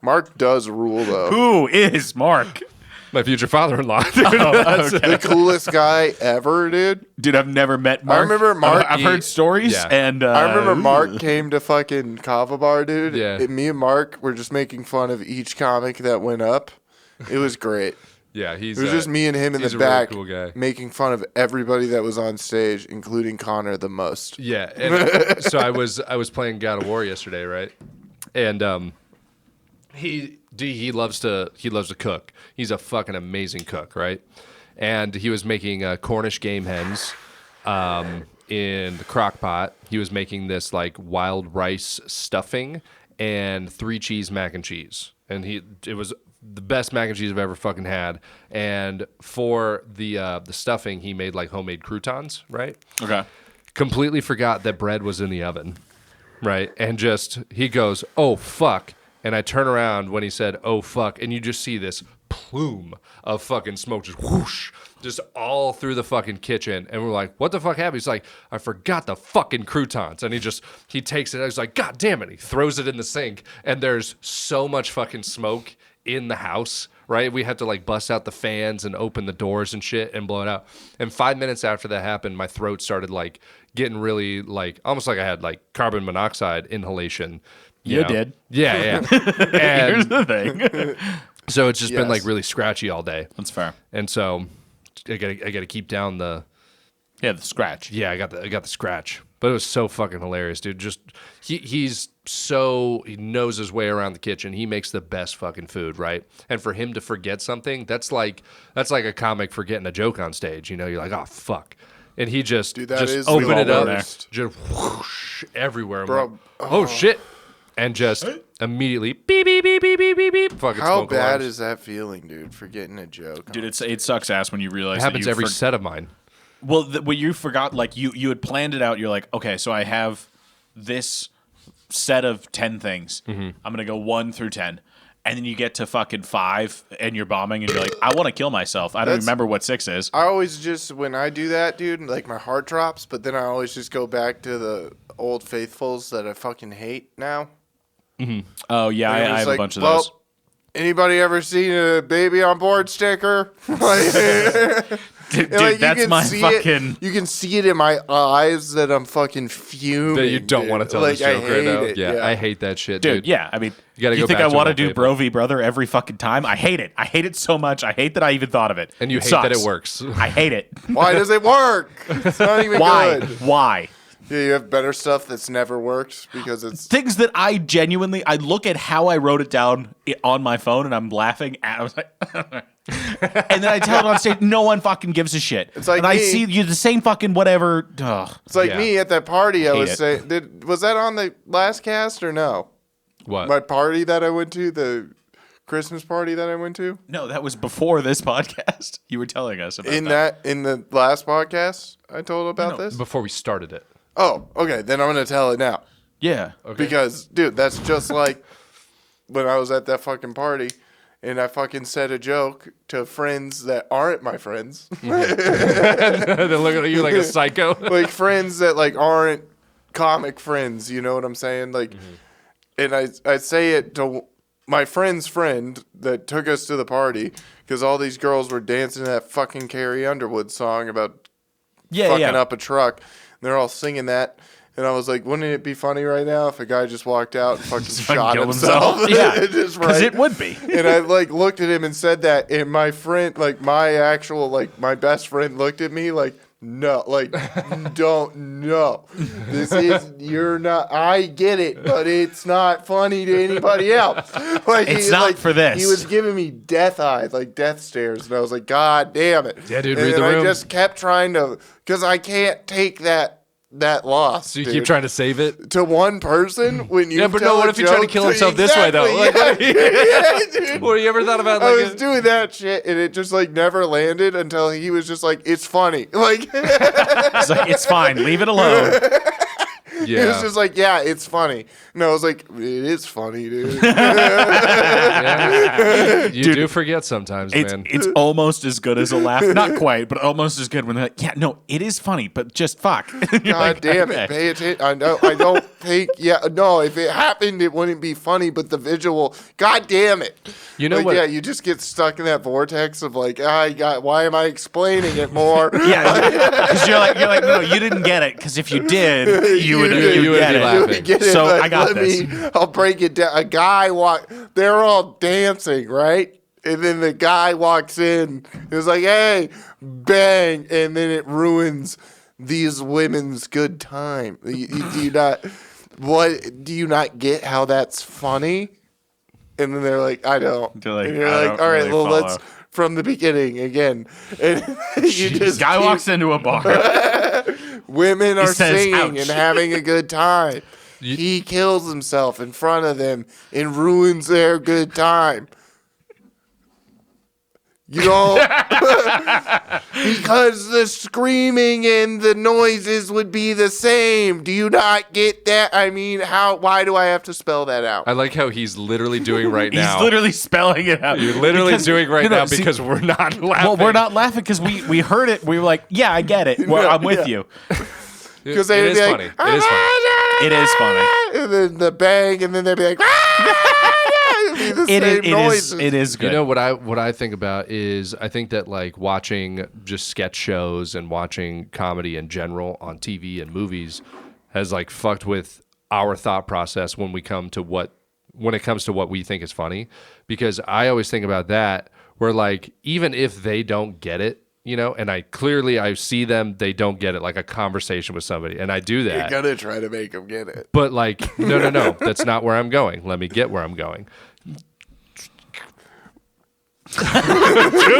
Mark does rule, though. Who is Mark? My future father-in-law. Dude. The coolest guy ever, dude. Dude, I've never met Mark. remember Mark- I've heard stories, Yeah. and I remember Mark came to fucking Kava Bar, dude. Yeah. And me and Mark were just making fun of each comic that went up. It was great. Yeah, he's. It was just me and him in he's the a really back cool guy. making fun of everybody that was on stage, including Connor the most. Yeah, and so I was playing God of War yesterday, right? And he loves to cook. He's a fucking amazing cook, right? And he was making Cornish game hens in the crock pot. He was making this like wild rice stuffing and 3 cheese mac and cheese. And it was the best mac and cheese I've ever fucking had. And for the stuffing, he made like homemade croutons, right? Okay. Completely forgot that bread was in the oven, right? And he goes, oh, fuck. And I turn around when he said, oh, fuck. And you just see this plume of fucking smoke just whoosh, just all through the fucking kitchen. And we're like, what the fuck happened? He's like, I forgot the fucking croutons. And he takes it. He's like, God damn it. He throws it in the sink. And there's so much fucking smoke in the house, right? We had to like bust out the fans and open the doors and shit and blow it out. And 5 minutes after that happened, my throat started like getting really like, almost like I had like carbon monoxide inhalation. You know? did. Yeah. Here's And the thing. so it's just been Yes. like really scratchy all day. That's fair. And so I gotta keep down the Yeah, the scratch. I got the scratch. But it was so fucking hilarious, dude. Just he knows his way around the kitchen. He makes the best fucking food, right? And for him to forget something, that's like a comic forgetting a joke on stage. You know, you're like, oh fuck. And he just Dude, that is just the open it up, worst. just whoosh, everywhere. I'm Bro, like, oh shit. And just immediately beep beep beep beep beep beep beep. Fucking How smoke bad alarms. is that feeling, dude, forgetting a joke? Dude, it sucks ass when you realize It happens that every set of mine. Well, when you forgot, like you had planned it out. You're like, okay, so I have this set of 10 things. Mm-hmm. I'm gonna go 1 through 10, and then you get to fucking 5, and you're bombing, and you're like, I want to kill myself. I don't That's- remember what 6 is. I always just, when I do that, dude, like my heart drops, but then I always just go back to the old faithfuls that I fucking hate now. Oh yeah, And I it's have like, a bunch of well, those. Anybody ever seen a baby on board sticker? Like, Dude, like, you that's can my see fucking. you can see it in my eyes that I'm fucking fuming. That you don't dude. want to tell like, this joke I right hate now. it. Yeah, I hate that shit, Dude, dude. yeah, I mean, You gotta you go think back I to want to an do old Bro v Brother every fucking time? I hate it. I hate it so much. I hate that I even thought of it. And you It hate that sucks. it works. I hate it. Why does it work? It's not even Why? good. Why? Yeah, you have better stuff that's never worked because it's Things that I genuinely, I look at how I wrote it down on my phone and I'm laughing at. I was like, and then I tell it on stage. No one fucking gives a shit. It's like and I me. see you the same fucking whatever. Ugh. It's like Yeah. me at that party. I Hate was it. saying, was that on the last cast or no? What? My party that I went to, the Christmas party that I went to. No, that was before this podcast. You were telling us about In the last podcast, I told about this. Before we started it. Oh, okay. Then I'm gonna tell it now Yeah. because, dude, that's just like when I was at that fucking party. And I fucking said a joke to friends that aren't my friends. They're looking at you like a psycho. Like friends that like aren't comic friends, you know what I'm saying? Like, and I say it to my friend's friend that took us to the party because all these girls were dancing to that fucking Carrie Underwood song about fucking up a truck. And they're all singing that, And I was like, wouldn't it be funny right now if a guy just walked out and fucking fucking shot killed himself? himself. Yeah, Just because it would be. And I like looked at him and said that, and my friend, like my actual, like my best friend, looked at me like, no, like, don't know. This is, you're not, I get it, but it's not funny to anybody else. Like, It's not like, for this. He was giving me death eyes, like death stares, and I was like, God damn it. Yeah, dude, and read the then room. I just kept trying to, because I can't take that loss. So you dude. keep trying to save it? To one person when you Yeah, but tell no, what a if he tried to joke kill himself this way, though? Like, yeah, what if yeah, dude. Or you ever thought about I like was doing that shit and it just like never landed until he was just like, it's funny. Like, It's like, it's fine. Leave it alone. it was just like, yeah, it's funny. And I was like, it is funny, dude. Yeah. You do forget sometimes, man. It's almost as good as a laugh. Not quite, but almost as good when they're like, yeah, no, it is funny, but just fuck. You're God like, damn okay. it. Pay attention. I don't think, no, if it happened, it wouldn't be funny, but the visual, God damn it. You know like, what? Yeah, you just get stuck in that vortex of like, why am I explaining it more? Yeah, because you're like, no, you didn't get it. Because if you did, you would you would get be it. laughing. Get it, So but I got let this. I'll break it down. A guy they're all dancing, right? And then the guy walks in. It's like, hey, bang, and then it ruins these women's good time. Do you not get how that's funny? And then they're like, I don't. They're like, and you're I like, don't all right, really well, follow. let's from the beginning again. And you just Guy keep- walks into a bar. Women are says, singing "Ouch." and having a good time. He kills himself in front of them and ruins their good time. You know, because the screaming and the noises would be the same. Do you not get that? I mean, why do I have to spell that out? I like how he's literally doing right now. He's literally spelling it out. You're literally Because- doing right no, now see, because we're not laughing. well, we're not laughing because we heard it. We were like, yeah, I get it. Well, I'm with you. Because It they'd is be like, funny. It is funny. It is funny. And then the bang, and then they'd be like, it'd be the same noises. It is good. You know what I think about is I think that like watching just sketch shows and watching comedy in general on TV and movies has like fucked with our thought process when it comes to what we think is funny, because I always think about that where like even if they don't get it, you know, and I see them, they don't get it, like a conversation with somebody, and I do that. You're gonna try to make them get it. But like, no, that's not where I'm going. Let me get where I'm going.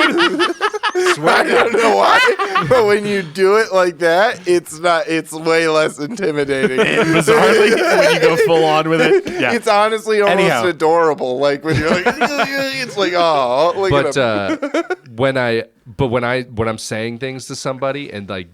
I don't know why, but when you do it like that, it's way less intimidating. Bizarrely, when you go full on with it. Yeah. It's honestly almost Anyhow. adorable. Like when you're like, it's like, oh, look But at him. when I'm saying things to somebody and like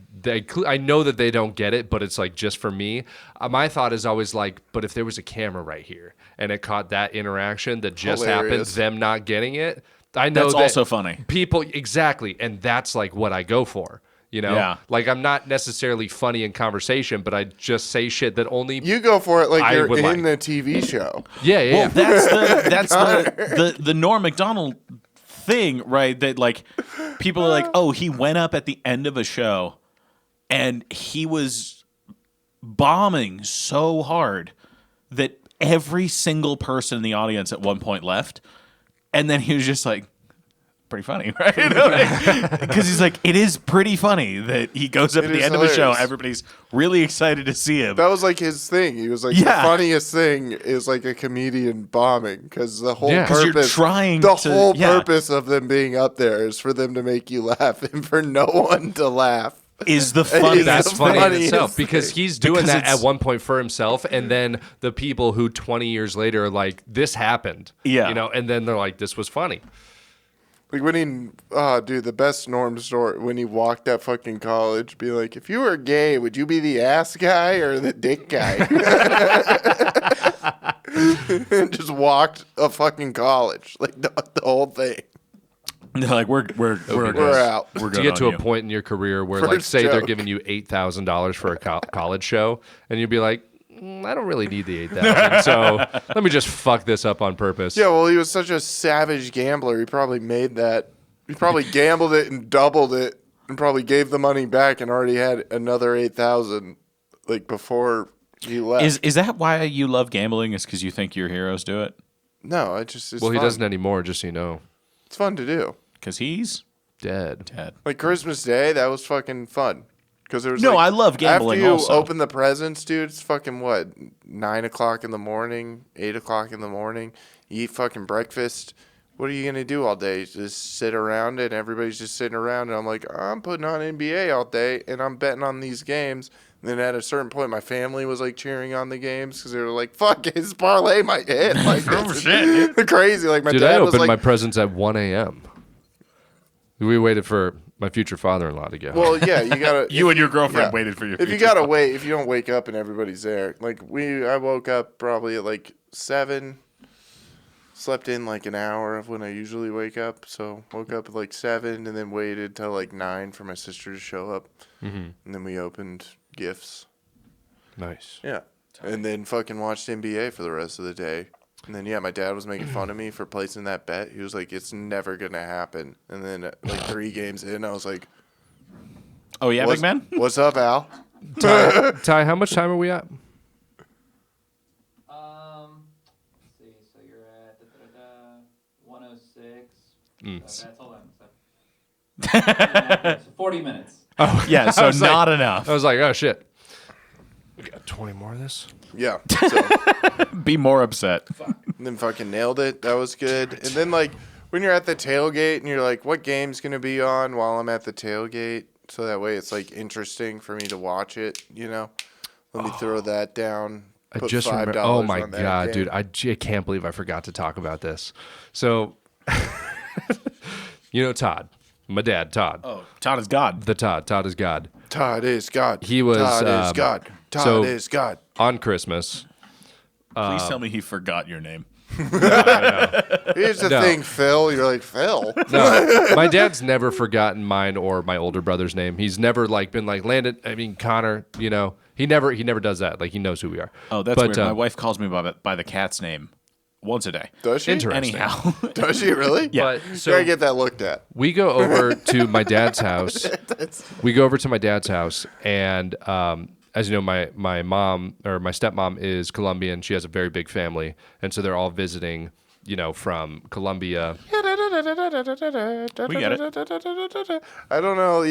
I know that they don't get it, but it's like just for me, my thought is always like, but if there was a camera right here and it caught that interaction that just happened, Hilarious. them not getting it, I know That's that also funny. people exactly, and that's like what I go for. You know, Yeah. like I'm not necessarily funny in conversation, but I just say shit that only You go for it like I you're would in like. the TV show. yeah. Well, that's the Norm Macdonald thing, right? That like people are like, oh, he went up at the end of a show and he was bombing so hard that every single person in the audience at one point left, and then he was just like, pretty funny, right? Because he's like, it is pretty funny that he goes up at the is end of the show. hilarious. Everybody's really excited to see him. That was like his thing. He was like, Yeah. the funniest thing is like a comedian bombing, because the whole Yeah. 'Cause you're purpose, trying the to- whole yeah. purpose of them being up there is for them to make you laugh and for no one to laugh. Is the funniest That's the funny in funniest itself thing. because he's doing Because that it's- at one point for himself, and then the people who 20 years later are like, this happened, Yeah. you know, and then they're like, this was funny. Like when dude, the best Norm story, when he walked at fucking college, be like, if you were gay, would you be the ass guy or the dick guy? And just walked a fucking college, like the whole thing. They're like, we're out. We're To good get on to a you. point in your career where, like, First say they're joke. giving you $8,000 for a college show, and you'd be like, I don't really need the 8,000, so let me just fuck this up on purpose. Yeah, well, he was such a savage gambler. He probably made that. He probably gambled it and doubled it, and probably gave the money back and already had another 8,000 like before he left. Is that why you love gambling? Is because you think your heroes do it? No, it's Well, fun. he doesn't anymore, just so you know. It's fun to do. Because he's Dead. Like Christmas Day, that was fucking fun. Because there was No, I love gambling After you also. open the presents, dude, it's fucking what, 9 o'clock in the morning, 8 o'clock in the morning. You eat fucking breakfast. What are you gonna do all day? Just sit around and everybody's just sitting around, and I'm like, I'm putting on NBA all day, and I'm betting on these games. And then at a certain point, my family was like cheering on the games because they were like, "Fuck, his parlay might hit!" Like, Oh, shit, dude. Crazy. Like my Dude, dad I was opened like, my presents at 1 a.m. We waited for my future father-in-law to get home. "Well, yeah, you gotta." You and your girlfriend yeah. waited for your. If you future gotta father. wait, if you don't wake up and everybody's there, like I woke up probably at like 7. Slept in like an hour of when I usually wake up, so woke up at like 7 and then waited till like 9 for my sister to show up, and then we opened gifts. Nice. Yeah, and then fucking watched NBA for the rest of the day, and then my dad was making fun of me for placing that bet. He was like, "It's never gonna happen," and then like 3 games in, I was like, Oh yeah, big man. "What's up, Al?" Ty, how much time are we at? Let's see. So you're at 106. That's all I'm. 40 minutes. Yeah, so was like- not enough. I was like, oh, shit. We got 20 more of this? Yeah, so Be more upset. and then fucking nailed it. That was good. And then like when you're at the tailgate and you're like, "What game's gonna be on while I'm at the tailgate?" So that way it's like interesting for me to watch it. Let me throw that down. I Put just remember. $5 Oh, my on that God, game. dude. I can't believe I forgot to talk about this. So, Todd. My dad, Todd. Oh, Todd is God. The Todd. Todd is God. Todd is God. He was, Todd is God. Todd so- is God. On Christmas. Please tell me he forgot your name. Here's the No. thing, Phil. You're like, Phil. No, my dad's never forgotten mine or my older brother's name. He's never been like Landon. I mean Connor. He never does that. Like he knows who we are. Oh, that's But, weird. My wife calls me by the cat's name once a day. Does she? Interesting. Anyhow. Does she really? Yeah. But So, gotta get that looked at. we go over to my dad's house. We go over to my dad's house, and as you know, my mom or my stepmom is Colombian. She has a very big family, and so they're all visiting. From Colombia. We get it. I don't know,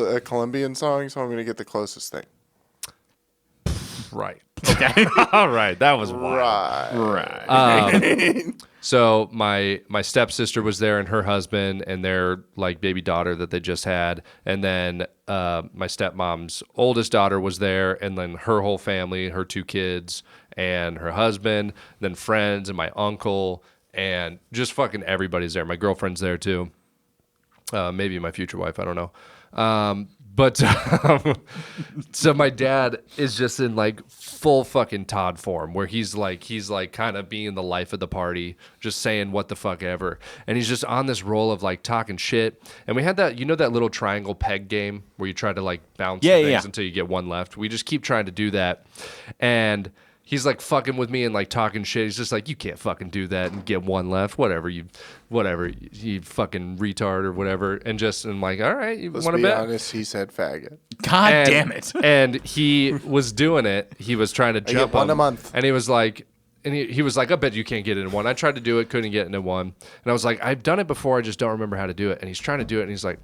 a Colombian song, so I'm gonna get the closest thing. Right. Okay. All right. That was wild. Right. Right. So my stepsister was there and her husband and their baby daughter that they just had, and then my stepmom's oldest daughter was there, and then her whole family, her 2 kids and her husband, then friends and my uncle, and just fucking everybody's there. My girlfriend's there too. Maybe my future wife. I don't know. But so my dad is just in full fucking Todd form, where he's kind of being the life of the party, just saying what the fuck ever, and he's just on this roll of talking shit. And we had that that little triangle peg game where you try to bounce things until you get one left. We just keep trying to do that, and he's fucking with me and talking shit. He's just you can't fucking do that and get one left. Whatever, you fucking retard or whatever. And I'm like, all right, you Let's want to be bet? honest, he said faggot. God And- damn it. And he was doing it. He was trying to jump get one him, a month. and he was like, I bet you can't get it in one. I tried to do it, couldn't get it in one. And I was like, I've done it before. I just don't remember how to do it. And he's trying to do it, and he's like,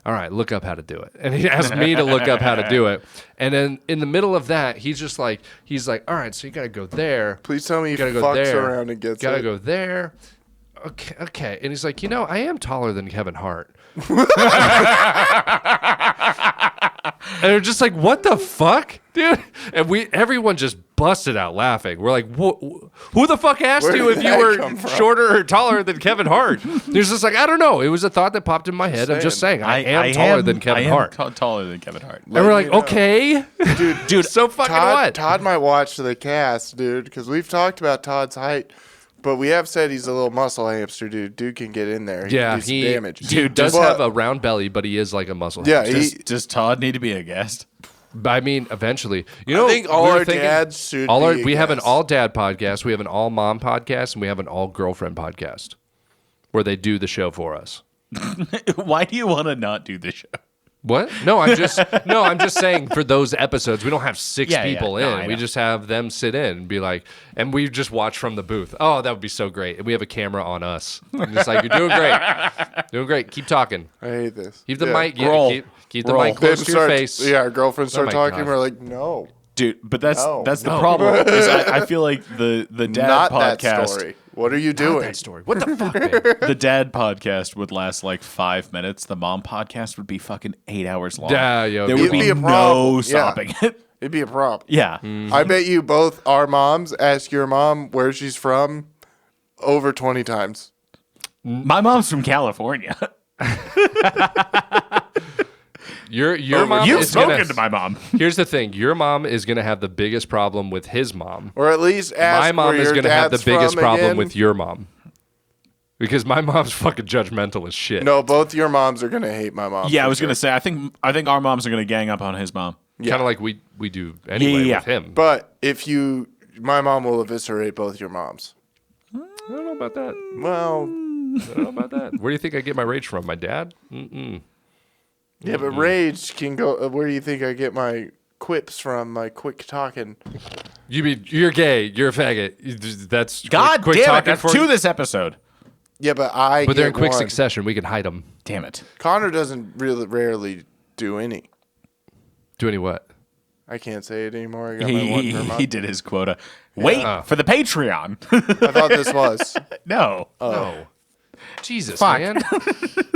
all right, look up how to do it. And he asked me to look up how to do it. And then in the middle of that, he's like, all right, so you got to go there. Please tell me he Gotta go fucks there. around and gets Gotta it. go there. Okay. And he's like, I am taller than Kevin Hart. And they're just like, what the fuck, dude? And everyone just busted out laughing. We're like, who the fuck asked Where you did if you that were come from? shorter or taller than Kevin Hart? He's just like, I don't know. It was a thought that popped in my head. I'm just saying, I am taller than Kevin Hart. Taller than Kevin Hart. And we're like, you know. okay. Dude, so fucking what? Todd might watch the cast, dude, because we've talked about Todd's height, but we have said he's a little muscle hamster, dude. Dude can get in there. He Yeah, can do some he damage. dude does But- have a round belly, but he is like a muscle. Yeah, Does Todd need to be a guest? I mean, eventually. I think all our dads should be we have an guests. all dad podcast, we have an all mom podcast, and we have an all girlfriend podcast where they do the show for us. Why do you want to not do the show? What? No, I'm just saying for those episodes, we don't have six Yeah, people yeah. No, in. I We know. just have them sit in and be like, and we just watch from the booth. Oh, that would be so great. And we have a camera on us. And it's like, you're doing great. Doing great. Keep talking. I hate this. Keep the Yeah. mic. Yeah, Roll. keep the Roll. mic close to your Start- face. Yeah, our girlfriends start my talking. God. We're like, no, Dude, but that's No. the problem. Is I feel like the dad not podcast, that story. What are you doing? That story. What the fuck, man? the dad podcast would last like 5 minutes. The mom podcast would be fucking 8 hours long. Yeah, yo, there it'd would be be a no problem. Yeah. stopping it. It'd be a problem. Yeah. I bet you both our moms ask your mom where she's from over 20 times. My mom's from California. Your mom You've is gonna, spoken to my mom. Here's the thing. Your mom is going to have the biggest problem with his mom. Or at least ask My mom where is your going to have the dad's biggest from problem again. with your mom. Because my mom's fucking judgmental as shit. No, both your moms are gonna hate my mom. Yeah, I for was gonna sure. say. I think our moms are gonna gang up on his mom. Kind of like we do anyway Yeah. with him. But if my mom will eviscerate both your moms. I don't know about that. Well, I don't know about that. Where do you think I get my rage from? My dad? yeah, but rage can go. Where do you think I get my quips from? My quick talking. You're gay. You're a faggot. That's God quick damn it! talking That's for to you. this episode. Yeah, but But they're in get quick one. succession. We can hide them. Damn it. Connor doesn't really rarely do any. Do any what? I can't say it anymore. I got my one per month. He did his quota. Wait for the Patreon. I thought this was. No. No. Jesus, Fuck. man.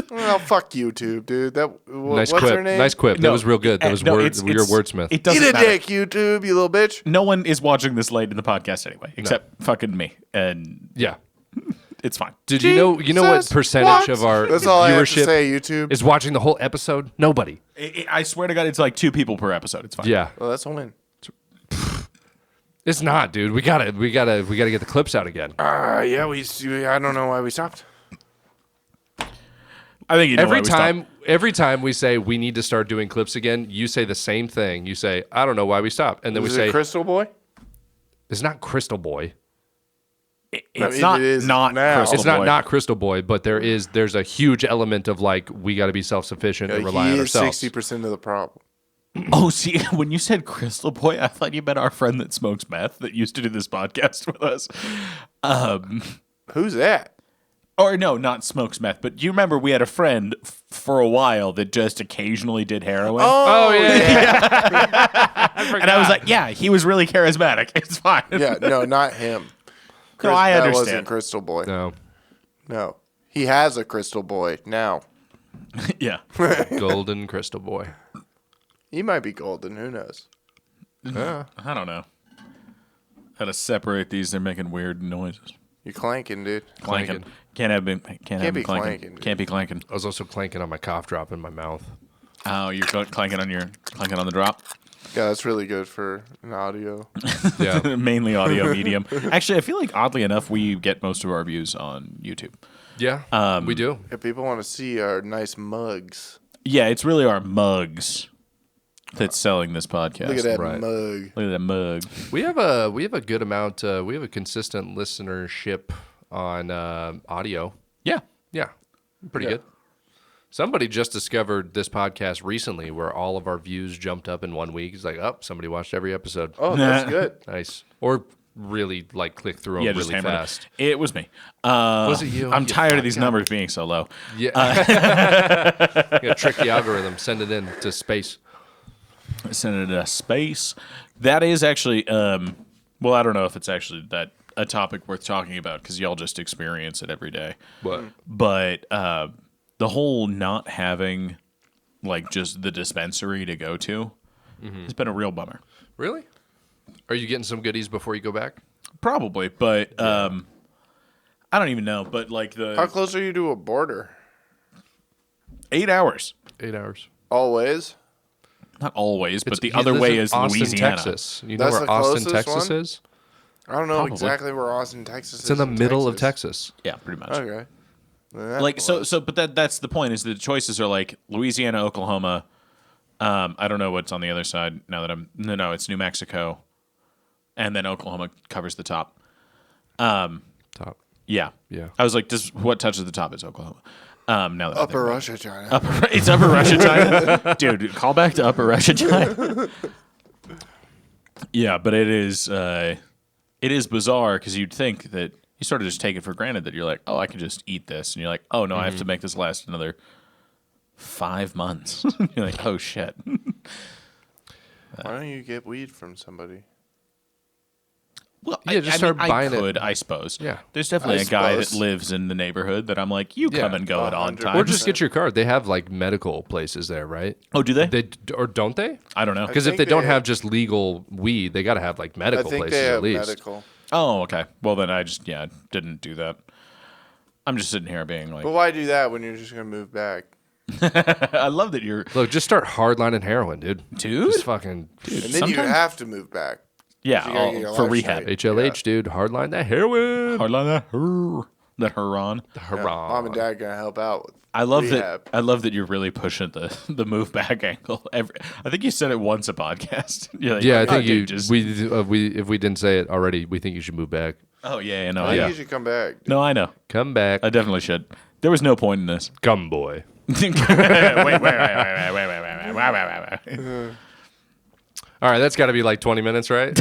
Well, fuck YouTube, dude. Nice what's quip. her name? Nice quip. That No, was real good. That was no, word. it's- You're a it's- wordsmith. It doesn't Eat a matter. dick, YouTube, you little bitch. No one is watching this late in the podcast anyway, except fucking me, and Yeah. it's fine. Did you know? You know what Jesus, percentage what? of our That's all I have to viewership say, YouTube. is watching the whole episode? Nobody. I swear to God, it's like 2 people per episode. It's fine. Yeah. Well, that's a win. It's not, dude. We gotta get the clips out again. Yeah, I don't know why we stopped. I think you know why we stopped. Every time we say we need to start doing clips again, you say the same thing. You say, I don't know why we stopped. And then Is we it say, Crystal Boy? it's not Crystal Boy. It's mean, not it is not now. Crystal It's not Boy. not Crystal Boy, but there's a huge element of like, we got to be self-sufficient and rely He on is ourselves. 60% of the problem. Oh, see, when you said Crystal Boy, I thought you meant our friend that smokes meth that used to do this podcast with us. Who's that? Or no, not smokes meth, but you remember we had a friend for a while that just occasionally did heroin. Oh, yeah. and I was like, yeah, he was really charismatic. It's fine. Yeah, no, not him. No, I That understand. wasn't Crystal Boy. No. No. He has a Crystal Boy now. Yeah. Golden Crystal Boy. He might be golden. Who knows? I don't know. How to separate these? They're making weird noises. You're clanking, dude. Clanking. Can't have been be clanking. clanking. Can't be clanking. I was also clanking on my cough drop in my mouth. Oh, you're clanking on the drop. Yeah, that's really good for an audio. Yeah. Mainly audio medium. Actually, I feel like oddly enough, we get most of our views on YouTube. Yeah. We do. If people want to see our nice mugs, Yeah, it's really our mugs that's selling this podcast. look at that right. mug. Look at that mug. We have a good amount. We have a consistent listenership on audio. Yeah. Yeah, pretty good. Somebody just discovered this podcast recently, where all of our views jumped up in 1 week. It's like, oh, somebody watched every episode. Oh, that's good. Nice. Or really like click through them Yeah, just really hammered fast. it. It was me. Was it you? I'm You tired of these fuck numbers being so low. Yeah. You gotta trick the algorithm. Send it in to space. Send it to space. That is actually, well, I don't know if it's actually that a topic worth talking about because y'all just experience it every day. But the whole not having like just the dispensary to go to has been a real bummer. Really? Are you getting some goodies before you go back? Probably, but I don't even know. But like How the close are you to a border? 8 hours, 8 hours. Always? not always, but the He other lives way in is Austin, Louisiana. Texas. You know That's where the Austin, closest Texas one? is? I don't know Probably. exactly where Austin, Texas is. It's in the middle of Texas. Yeah, pretty much. Okay. Then that's Like close. but that's the point is the choices are like Louisiana, Oklahoma. I don't know what's on the other side now that no, it's New Mexico, and then Oklahoma covers the top. Top. Yeah. Yeah. I was like, what touches the top is Oklahoma. Now that I think Upper about it. Russia, China. It's Upper Russia, China. Dude, call back to Upper Russia, China. Yeah, but it is bizarre because you'd think that you sort of just take it for granted that you're like, oh, I can just eat this. And you're like, oh, no, I have to make this last another 5 months. You're like, oh, shit. Why don't you get weed from somebody? Well, Yeah, just start buying I it. could, I suppose. Yeah. There's definitely I a guy that suppose. lives in the neighborhood that I'm like, you come Yeah, and go at odd 100%. times. Or just get your card. They have like medical places there, right? Oh, do they? Or don't they? I don't know. Because if think they don't they- have just legal weed, they got to have like I medical think places they at have least. medical. Oh, okay. Well, then I just, didn't do that. I'm just sitting here being like, But why do that when you're just gonna move back? I love that you're, Look, just start hardlining heroin, dude. dude. Just fucking And then you Sometimes- have to move back. Yeah, you gotta get your for life rehab. straight. HLH, dude. Hardline that heroin. Hardline that Huron. Yeah, Hurrah. Mom and Dad gonna help out with I love rehab. that. I love that you're really pushing the move back angle. I think you said it once a podcast. You're like, Yeah, I "Oh, think dude, you. just." We if we didn't say it already, we think you should move back. Oh yeah, no, I think yeah. you should come back. No, I know. Come back, I definitely should. There was no point in this. come boy. wait. All right, that's got to be like 20 minutes, right?